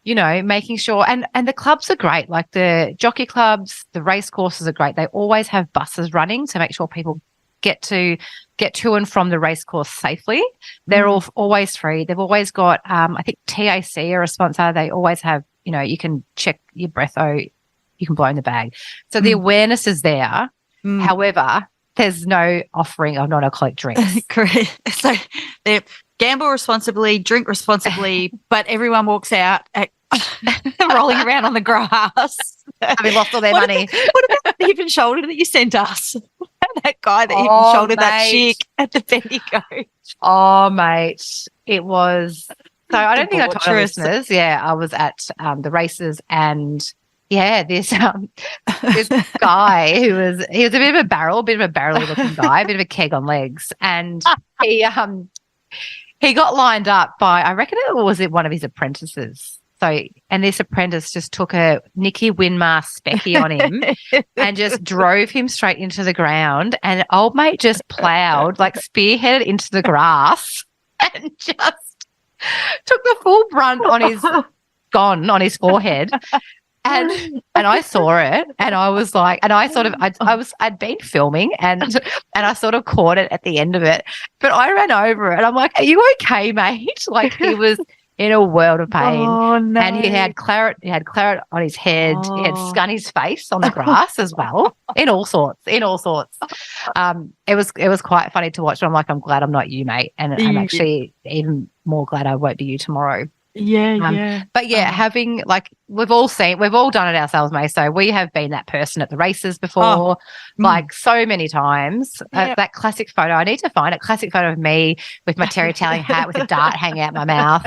making sure, and the clubs are great, like the jockey clubs, the race courses are great. They always have buses running to make sure people get to and from the race course safely. They're always free. They've always got, I think TAC are a sponsor. They always have, you can check your breath. You can blow in the bag. So the awareness is there. However, there's no offering of non-alcoholic drinks. Correct. So they gamble responsibly, drink responsibly, but everyone walks out rolling around on the grass. Having lost all their money. What about the hip and shoulder that you sent us? That guy that hip and shouldered that chick at the Bendigo. Oh, mate. It was. So I don't think I told our listeners. Yeah, I was at the races and this guy he was a bit of a barrel-y looking guy, a bit of a keg on legs, and he got lined up by, I reckon one of his apprentices. So, and this apprentice just took a Nicky Winmar specky on him and just drove him straight into the ground, and old mate just ploughed, like spearheaded into the grass and just took the full brunt on his forehead. And I saw it, and I was like, and I sort of, I'd been filming, and I sort of caught it at the end of it, but I ran over it, and I'm like, "Are you okay, mate?" Like, he was in a world of pain. Oh, no. And he had claret on his head. He had Scunny's face on the grass as well, in all sorts. It was quite funny to watch. But I'm like, I'm glad I'm not you, mate, and I'm actually even more glad I won't be you tomorrow. Yeah. But having, like, we've all done it ourselves, Maso. We have been that person at the races before, like so many times. That classic photo, I need to find a classic photo of me with my terry towelling hat with a dart hanging out my mouth,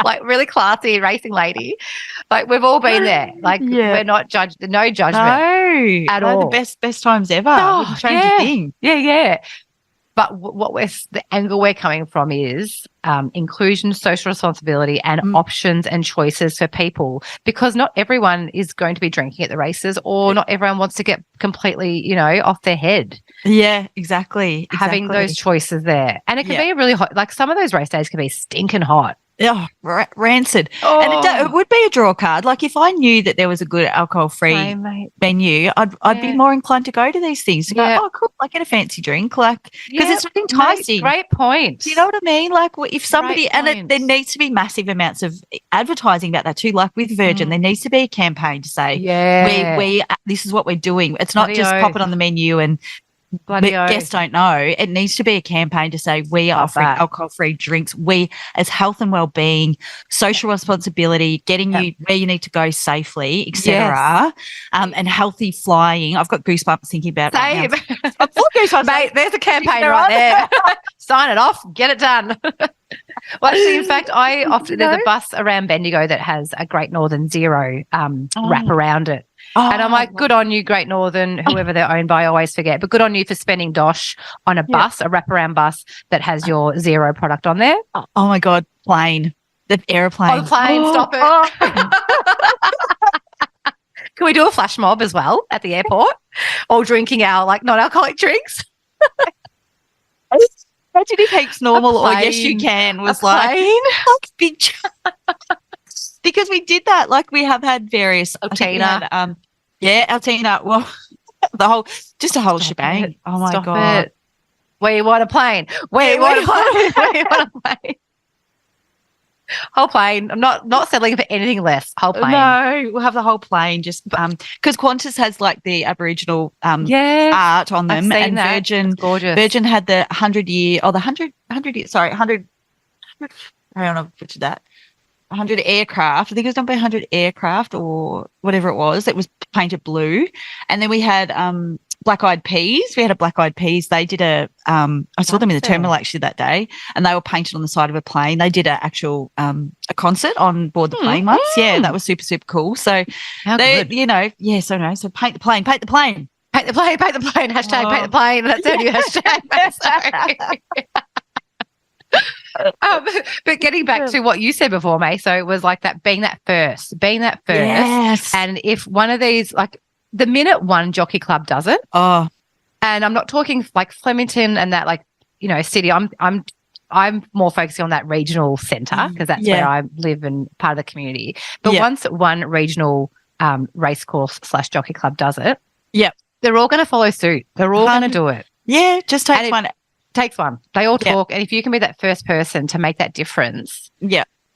like really classy racing lady. Like, we've all been there. Like, we're not judged, no judgment at all. The best times ever. Wouldn't change a thing. Yeah. But the angle we're coming from is inclusion, social responsibility, and options and choices for people, because not everyone is going to be drinking at the races, or not everyone wants to get completely, off their head. Yeah, exactly. Having those choices there. And it can be a really hot, like some of those race days can be stinking hot. Oh, rancid. And it would be a draw card. Like, if I knew that there was a good alcohol-free menu, I'd be more inclined to go to these things. To go, oh, cool, like, get a fancy drink, like, because it's enticing. Great point. Do you know what I mean? Like, if somebody, there needs to be massive amounts of advertising about that too. Like with Virgin, there needs to be a campaign to say, we this is what we're doing. It's not just pop it on the menu and guests don't know. It needs to be a campaign to say we are offering alcohol-free drinks. We, as health and well-being, social responsibility, getting you where you need to go safely, etc., and healthy flying. I've got goosebumps thinking about it. Same. I've got goosebumps. Mate, there's a campaign right there. Sign it off. Get it done. Well, actually, in fact, there's a bus around Bendigo that has a Great Northern Zero wrap around it. And I'm like, good on you, Great Northern, whoever they're owned by, I always forget. But good on you for spending dosh on a bus, a wraparound bus that has your zero product on there. Oh my God, plane. The aeroplane. Oh, the plane, stop it. Can we do a flash mob as well at the airport? All drinking our, like, non-alcoholic drinks? Imagine if Heaps Normal or Yes You Can was like big. Because we did that, like, we have had various Altina. Altina. Well, the whole shebang. Oh my God. It. We want a plane. We want a plane. Whole plane. I'm not settling for anything less. Whole plane. No, we'll have the whole plane. Just because Qantas has, like, the Aboriginal art on them, and that. Virgin had the 100-year or the 100 100. I don't know which of that. 100 aircraft. I think it was done by 100 aircraft or whatever it was. It was painted blue. And then we had Black Eyed Peas. We had a Black Eyed Peas. They did I saw them in the terminal actually that day, and they were painted on the side of a plane. They did an actual a concert on board the plane once. Yeah, that was super, super cool. So How good. so no. So paint the plane. Paint the plane. Paint the plane, hashtag paint the plane. That's our new hashtag. Sorry. But getting back to what you said before, May, so it was like that being that first. Yes. And if one of these, like the minute one jockey club does it, Oh, and I'm not talking like Flemington and that, like, city. I'm more focusing on that regional centre because that's where I live and part of the community. But once one regional racecourse / jockey club does it, they're all going to follow suit. They're all going to do it. Yeah, just takes one. Takes one. They all talk. And if you can be that first person to make that difference,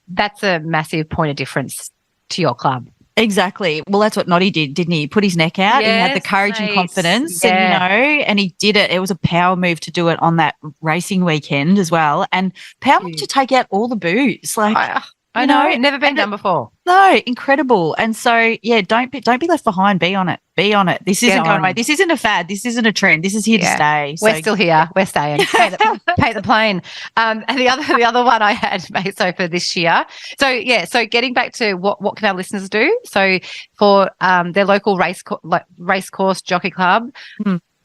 that's a massive point of difference to your club. Exactly. Well, that's what Noddy did, didn't he? He put his neck out. He had the courage and confidence, and he did it. It was a power move to do it on that racing weekend as well. And power move to take out all the booze. Like, I know. Never been done before. No, incredible. And so, don't be left behind. Be on it. This isn't going away. This isn't a fad. This isn't a trend. This is here to stay. We're still here. We're staying. Paint the plane. And the other one I had, so for this year. So getting back to what can our listeners do? So for their local race course jockey club,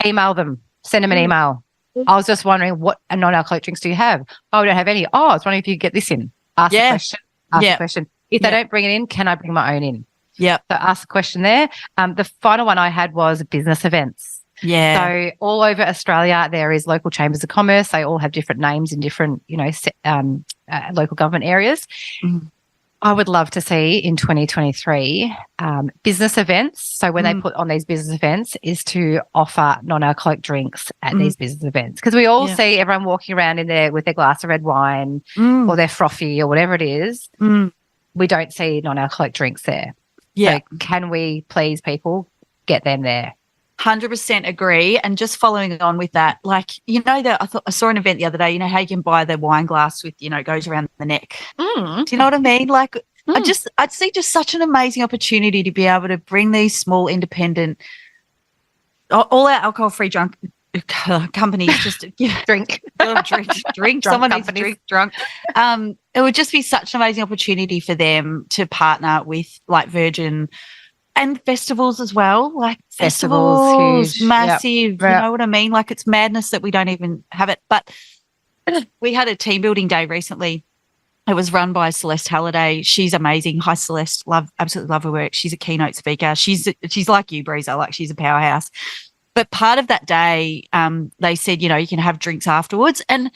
email them. Send them an email. I was just wondering, what non-alcoholic drinks do you have? Oh, we don't have any. Oh, I was wondering if you could get this in. Ask the question. Ask the question. If they don't bring it in, can I bring my own in? Yeah. So ask the question there. The final one I had was business events. Yeah. So all over Australia, there is local chambers of commerce. They all have different names in different, local government areas. Mm-hmm. I would love to see in 2023 business events. So when they put on these business events is to offer non-alcoholic drinks at these business events, because we all see everyone walking around in there with their glass of red wine or their frothy or whatever it is. We don't see non-alcoholic drinks there. Yeah. So can we please, people, get them there? 100% agree. And just following on with that, like, I saw an event the other day, how you can buy the wine glass with, goes around the neck. Do you know what I mean? Like, I'd see just such an amazing opportunity to be able to bring these small independent, all our alcohol-free drunk companies just drink. Someone needs to drink drunk. It would just be such an amazing opportunity for them to partner with like Virgin and festivals as well. Like festivals, huge. Massive. Yep. You know what I mean? Like, it's madness that we don't even have it. But we had a team building day recently. It was run by Celeste Halliday. She's amazing. Hi, Celeste. Absolutely love her work. She's a keynote speaker. She's like you, Breeza. Like, she's a powerhouse. But part of that day, they said, you can have drinks afterwards. And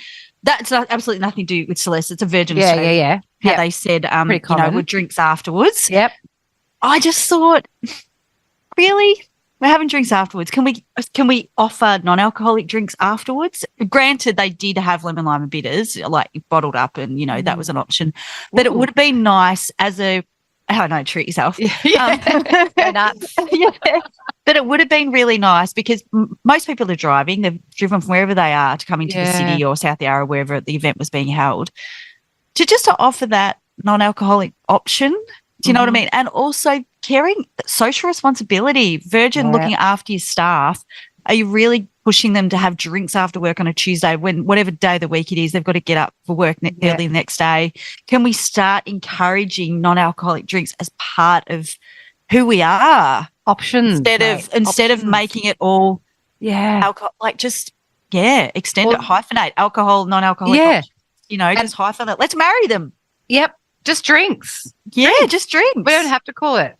that's absolutely nothing to do with Celeste. It's a Virgin Australia. Yeah. They said, with drinks afterwards. Yep. I just thought, really? We're having drinks afterwards. Can we offer non-alcoholic drinks afterwards? Granted, they did have lemon lime and bitters, like bottled up, and that was an option. But it would have been nice as treat yourself. Go nuts. But it would have been really nice because most people are driving. They've driven from wherever they are to come into the city or South Yarra, wherever the event was being held, to offer that non-alcoholic option. Do you know what I mean? And also caring, social responsibility, Virgin looking after your staff. Are you really pushing them to have drinks after work on a Tuesday when whatever day of the week it is, they've got to get up for work early the next day? Can we start encouraging non-alcoholic drinks as part of who we are? Options. Instead of making it all alcohol, like extend it, hyphenate, alcohol, non-alcoholic options, just hyphenate. Let's marry them. Yep. Just drinks. Yeah, just drinks. We don't have to call it,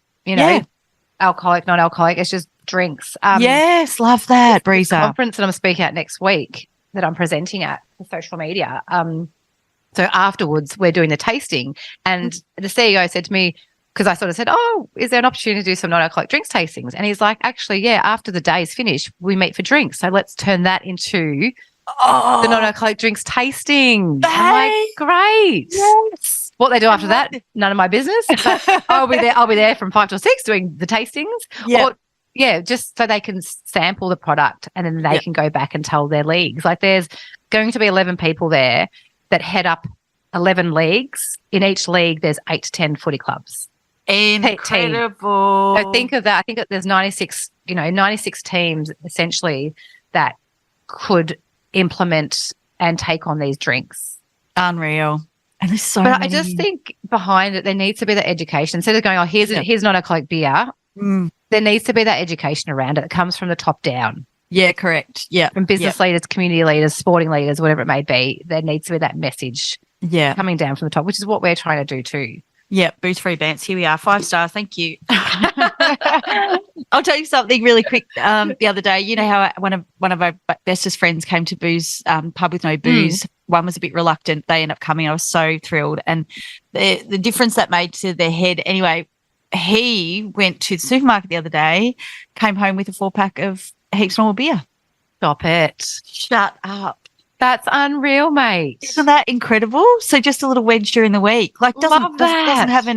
alcoholic, non-alcoholic. It's just drinks. Yes, love that, Breeza. Conference that I'm speaking at next week that I'm presenting at for social media. So afterwards, we're doing the tasting, and the CEO said to me, because I sort of said, "Oh, is there an opportunity to do some non-alcoholic drinks tastings?" And he's like, "Actually, after the day is finished, we meet for drinks. So let's turn that into the non-alcoholic drinks tasting." I'm like, great. Yes. What they do after that, none of my business. But I'll be there from 5 till 6 doing the tastings. Yeah. Just so they can sample the product and then they can go back and tell their leagues. Like, there's going to be 11 people there that head up 11 leagues. In each league, there's 8 to 10 footy clubs. Incredible. So think of that. I think that there's 96 teams essentially that could implement and take on these drinks. Unreal. And there's so But many. I just think behind it, there needs to be that education. Instead of going, oh, here's non-alcoholic beer, there needs to be that education around it that comes from the top down. Yeah, correct. Yeah. From business leaders, community leaders, sporting leaders, whatever it may be, there needs to be that message coming down from the top, which is what we're trying to do too. Yeah, booze-free Bants. Here we are, 5 stars. Thank you. I'll tell you something really quick. The other day, you know how one of our bestest friends came to booze pub with no booze. One was a bit reluctant. They ended up coming. I was so thrilled, and the difference that made to their head. Anyway, he went to the supermarket the other day, came home with a 4-pack of heaps more beer. Stop it! Shut up. That's unreal, mate. Isn't that incredible? So just a little wedge during the week, like doesn't have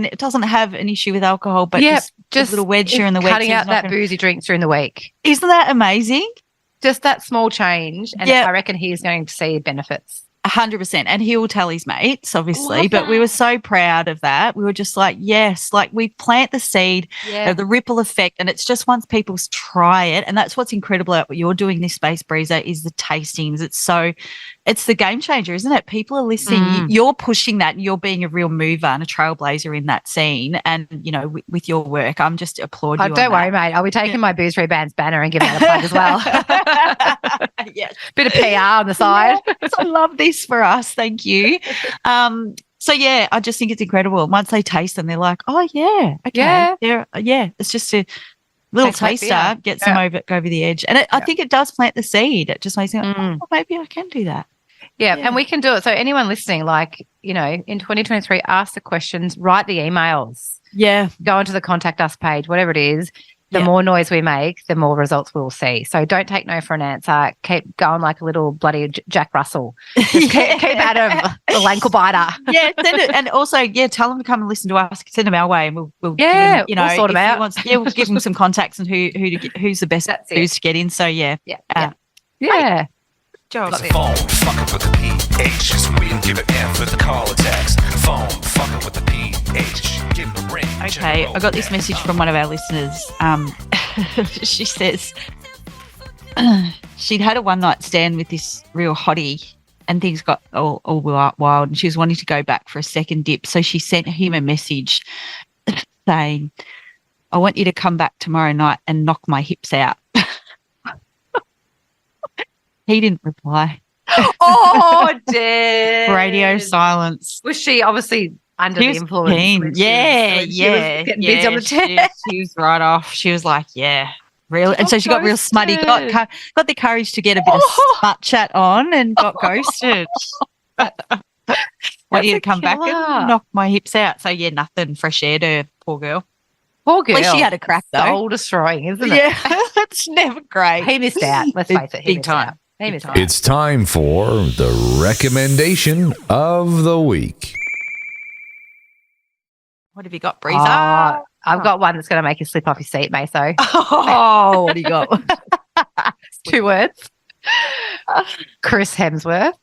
an issue with alcohol, but just a little wedge during the week. Cutting out that boozy drinks during the week. Isn't that amazing? Just that small change, and I reckon he's going to see benefits. 100%. And he will tell his mates, obviously, but we were so proud of that. We were just like, yes, like we plant the seed of the ripple effect, and it's just once people try it, and that's what's incredible about what you're doing in this space, Breeza, is the tastings. It's the game changer, isn't it? People are listening. You're pushing that, and you're being a real mover and a trailblazer in that scene. And, you know, with your work, I'm just applaud you. Don't worry, mate. I'll be taking my Booze Free Bands banner and giving it a plug as well. Bit of PR on the side. Yes, I love this for us. Thank you. So, yeah, I just think it's incredible. Once they taste them, they're like, oh, yeah, okay. It's just a little taster, gets them over the edge. And I think it does plant the seed. It just makes me like, oh, maybe I can do that. Yeah, and we can do it. So anyone listening, like, you know, in 2023, ask the questions, write the emails. Yeah. Go onto the contact us page, whatever it is. The more noise we make, the more results we'll see. So don't take no for an answer. Keep going like a little bloody Jack Russell. Just keep at him, the ankle biter. Yeah, send it. And also, tell them to come and listen to us. Send them our way, and we'll give them, we'll sort them out. We'll give them some contacts and who's the best booze to get in. So yeah. Job. Phone fucking with the pH. Just read and give it F for the call or text. Phone fucking with the pH. Give them a ring. Okay, I got this message from one of our listeners. She says she'd had a one-night stand with this real hottie, and things got all wild, and she was wanting to go back for a second dip. So she sent him a message saying, I want you to come back tomorrow night and knock my hips out. He didn't reply. Oh, dear. Radio silence. Was she obviously under the influence? Keen. Yeah. On the she was right off. She was like, yeah, really. And so she got real smutty, got the courage to get a bit of smut chat on, and got ghosted. Want you to come back and knock my hips out. So, yeah, nothing. Fresh air to her, poor girl. Poor girl. At least she had a crack, though. Soul destroying, isn't it? Yeah, it's never great. He missed out. Let's face it. Big time. It's time for the recommendation of the week. What have you got, Breeza? I've got one that's going to make you slip off your seat, Maso. Oh, what do you got? 2 words. Chris Hemsworth.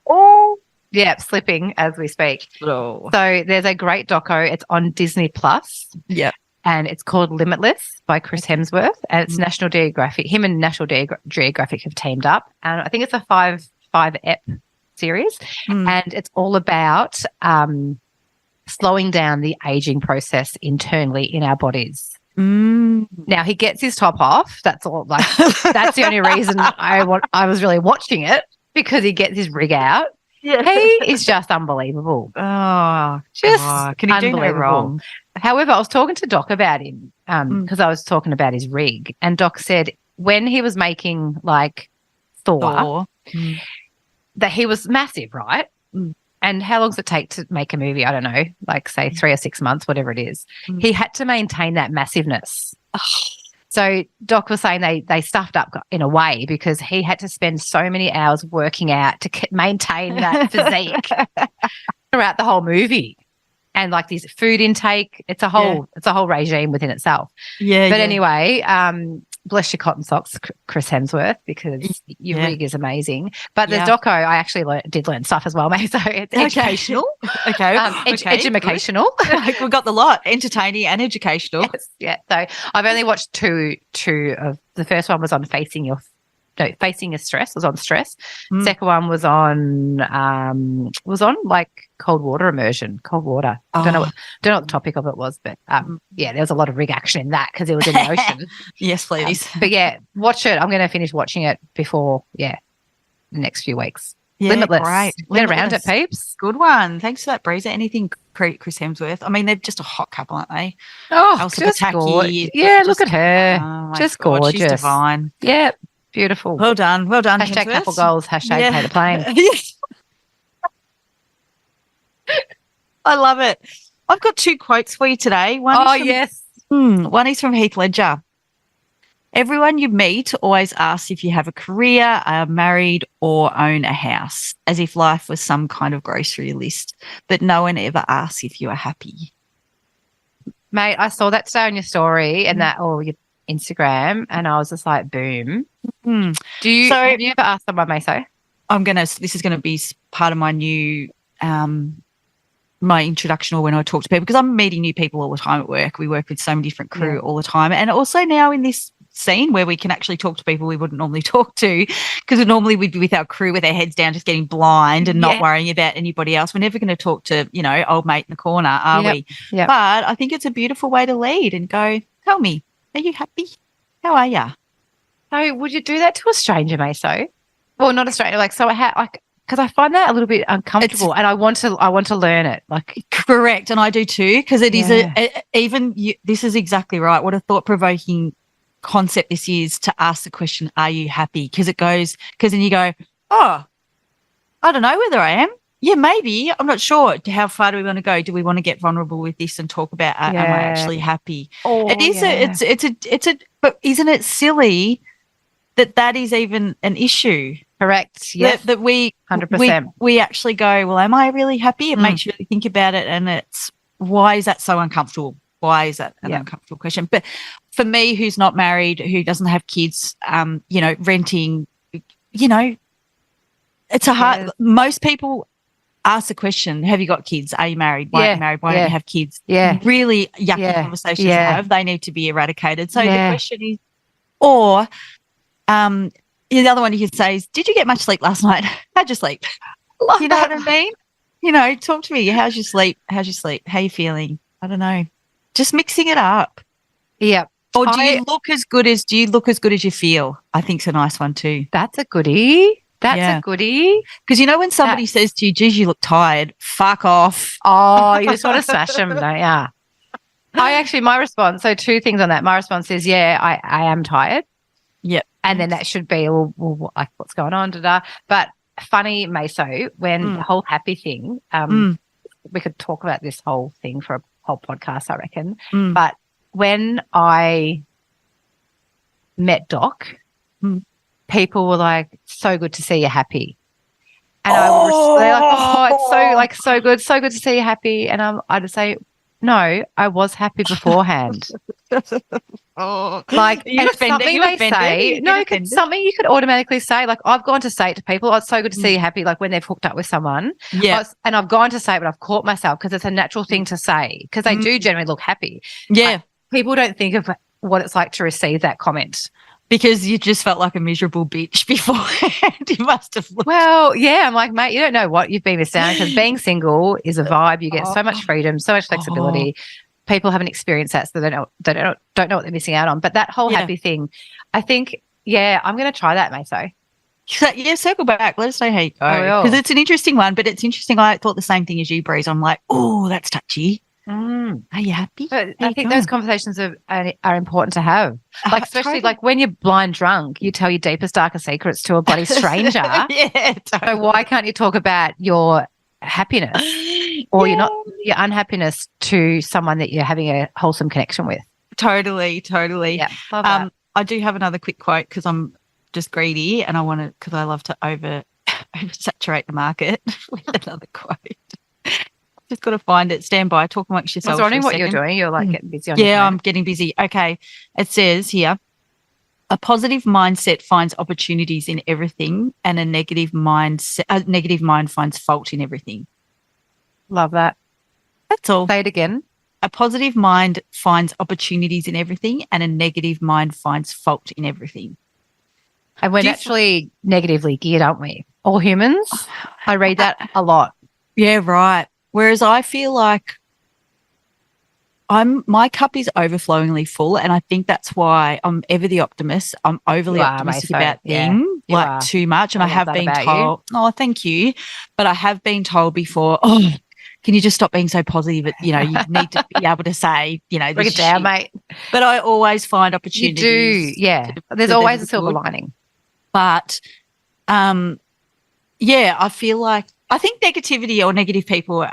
Oh. Yeah, slipping as we speak. Oh. So there's a great doco. It's on Disney Plus. Yeah. And it's called Limitless by Chris Hemsworth. And it's National Geographic. Him and National Geographic have teamed up. And I think it's a 5-ep series. And it's all about slowing down the aging process internally in our bodies. Now, he gets his top off. That's all. Like, that's the only reason I was really watching it, because he gets his rig out. Yeah. He is just unbelievable. Oh, just can he do no wrong? However, I was talking to Doc about him because I was talking about his rig, and Doc said when he was making like Thor. That he was massive, right? And how long does it take to make a movie? I don't know, like say 3 or 6 months, whatever it is. He had to maintain that massiveness. So Doc was saying they stuffed up in a way, because he had to spend so many hours working out to maintain that physique throughout the whole movie. And like this food intake, it's a whole regime within itself. But anyway, bless your cotton socks, Chris Hemsworth, because your Yeah. rig is amazing. But there's Yeah. doco. I actually did learn stuff as well, mate. So it's educational. Okay. Educational. Like we got the lot, entertaining and educational. Yes, yeah. So I've only watched two of the first one was on facing a stress, was on stress. Second one was on like cold water immersion, cold water. Don't know what the topic of it was, but yeah, there was a lot of rig action in that because it was in the ocean. Yes, please. But yeah, watch it. I'm going to finish watching it before the next few weeks. Yeah, Limitless. great. Get around it, peeps. Good one. Thanks for that, Breeza. Anything Chris Hemsworth? I mean, they're just a hot couple, aren't they? Oh, Elsa just Pataki, gorgeous. Yeah, look at her. Oh my just God, gorgeous. She's divine. Yeah, beautiful. Well done. Well done, Hashtag Hemsworths. couple goals. Hashtag pay the plane. I love it. I've got 2 quotes for you today. Yes. One is from Heath Ledger. Everyone you meet always asks if you have a career, are married, or own a house, as if life was some kind of grocery list. But no one ever asks if you are happy. Mate, I saw that today on your story and your Instagram, and I was just like, boom. Have you ever asked someone, Maso? This is gonna be part of my new my introduction or when I talk to people, because I'm meeting new people all the time at work. We work with so many different crew all the time, and also now in this scene where we can actually talk to people we wouldn't normally talk to, because normally we'd be with our crew with our heads down just getting blind and not worrying about anybody else. We're never going to talk to old mate in the corner, are we? Yep. But I think it's a beautiful way to lead and go, tell me, are you happy? How are you? So would you do that to a stranger, Maso? Well, not a stranger, because I find that a little bit uncomfortable, and I want to learn it. Correct, and I do too, because it is this is exactly right. What a thought-provoking concept this is, to ask the question, are you happy? Because then you go, oh, I don't know whether I am. Yeah, maybe. I'm not sure. How far do we want to go? Do we want to get vulnerable with this and talk about, am I actually happy? It is but isn't it silly that is even an issue? Correct. Yes. That we 100%. We actually go, well, am I really happy? It makes you really think about it, and it's, why is that so uncomfortable? Why is that an uncomfortable question? But for me, who's not married, who doesn't have kids, renting, it's a hard. Most people ask the question, have you got kids? Are you married? Why aren't you married? Why don't you have kids? Yeah. Really yucky conversations to have. They need to be eradicated. So the question is, or the other one you could say is, did you get much sleep last night? How'd you sleep? You know what I mean? Talk to me. How's your sleep? How are you feeling? I don't know. Just mixing it up. Yeah. Or do you look as good as you feel? I think it's a nice one too. That's a goodie. A goodie. Because when somebody says to you, geez, you look tired, fuck off. Oh, you just want to smash them, don't you? My response, so 2 things on that. My response is, I am tired. Yep. And then that should be, like, what's going on, But funny, Maso, when the whole happy thing, we could talk about this whole thing for a whole podcast, I reckon. But when I met Doc, people were like, so good to see you happy. And they're like, it's so good to see you happy. And I'd just say, no, I was happy beforehand. Like, and it's something they say. No, it's something you could automatically say. Like, I've gone to say it to people, oh, it's so good to see you happy, like when they've hooked up with someone. Yeah. And I've gone to say it, but I've caught myself because it's a natural thing to say, because they do generally look happy. Yeah. Like, people don't think of what it's like to receive that comment. Because you just felt like a miserable bitch beforehand. You must have looked. Well, yeah, I'm like, mate, you don't know what you've been missing out, because being single is a vibe. You get so much freedom, so much flexibility. People haven't experienced that, so they don't know what they're missing out on. But that whole happy thing, I think, I'm going to try that, Maso. So, circle back. Let us know how you go. Because it's an interesting one, but it's interesting. I thought the same thing as you, Breeze. I'm like, oh, that's touchy. Are you happy? But I think those conversations are important to have. Like, especially like when you're blind drunk, you tell your deepest, darkest secrets to a bloody stranger. Totally. So why can't you talk about your happiness or your unhappiness to someone that you're having a wholesome connection with? Totally. Yeah, love that. I do have another quick quote, because I'm just greedy and because I love to oversaturate the market with another quote. Just got to find it. Stand by. Talk amongst yourselves. I was wondering what you're doing. You're like getting busy on your phone. I'm getting busy. Okay. It says here, A positive mindset finds opportunities in everything, and a negative mind finds fault in everything. Love that. That's all. Say it again. A positive mind finds opportunities in everything, and a negative mind finds fault in everything. And we're naturally negatively geared, aren't we? All humans. I read that a lot. Yeah, right. Whereas I feel like my cup is overflowingly full, and I think that's why I'm ever the optimist. I'm overly optimistic Maso. about Yeah, things, you like are. too much. And I love have that been about told, oh, thank you. But I have been told before, oh, can you just stop being so positive? You know, you need to be able to say, you know, Bring this it down, shit. mate. But I always find You opportunities. do. Yeah. There's to always the a silver good. lining. But, yeah, I feel like I think negativity or negative people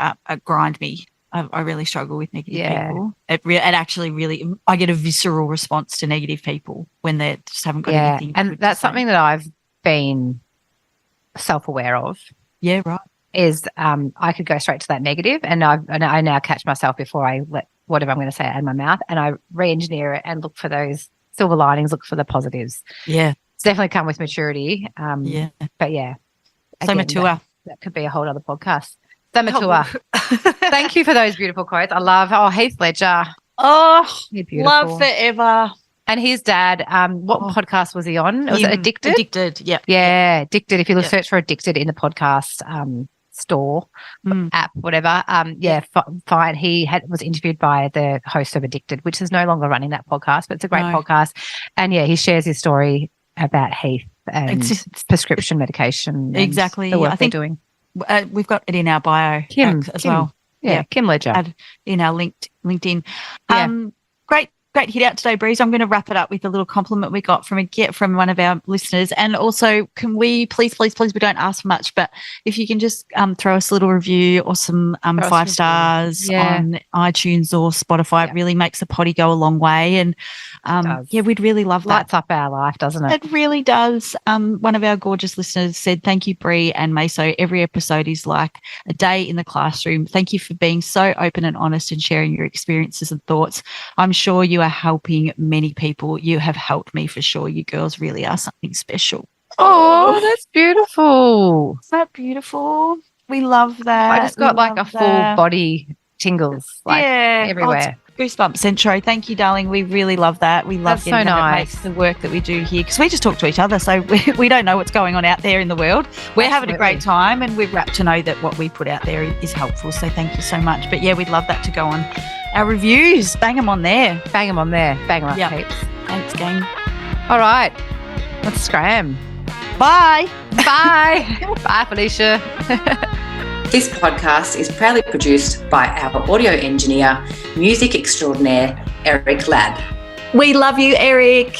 grind me. I really struggle with negative people. It actually really, I get a visceral response to negative people when they just haven't got anything. And that's something that I've been self-aware of. Yeah, right. Is I could go straight to that negative, and I now catch myself before I let whatever I'm going to say out of my mouth, and I re-engineer it and look for those silver linings, look for the positives. Yeah, it's definitely come with maturity. Yeah, but yeah, so mature. That could be a whole other podcast. So mature. Thank you for those beautiful quotes. I love Heath Ledger. Oh, you're beautiful. Love forever. And his dad, what podcast was he on? Was it Addicted? Addicted, yeah. Yeah, Addicted. If you search for Addicted in the podcast store, app, whatever, fine. He was interviewed by the host of Addicted, which is no longer running that podcast, but it's a great podcast. And, yeah, he shares his story about Heath and prescription medication. Exactly. The work they're doing. We've got it in our bio as well. Yeah, Kim Ledger. In our LinkedIn. Yeah. Great hit out today, Breeze. I'm going to wrap it up with a little compliment we got from one of our listeners. And also, can we please, we don't ask for much, but if you can just throw us a little review or some 5 stars on iTunes or Spotify, it really makes the potty go a long way. And we'd really love that. Lights up our life, doesn't it? It really does. One of our gorgeous listeners said, thank you, Bree and Maso. Every episode is like a day in the classroom. Thank you for being so open and honest and sharing your experiences and thoughts. I'm sure you are helping many people. You have helped me for sure. You girls really are something special. Oh, that's beautiful. Is that beautiful? We love that. I just got like a full body tingles everywhere. Goosebumps intro. Thank you, darling. We really love that. We love getting that. It makes the work that we do here, because we just talk to each other, so we don't know what's going on out there in the world. We're having a great time, and we're rapt to know that what we put out there is helpful. So thank you so much. But yeah, we'd love that to go on our reviews. Bang them on there. Bang them on there. Bang them up, heaps. Thanks, gang. All right. Let's scram. Bye. Bye. Bye, Felicia. This podcast is proudly produced by our audio engineer, music extraordinaire, Eric Ladd. We love you, Eric.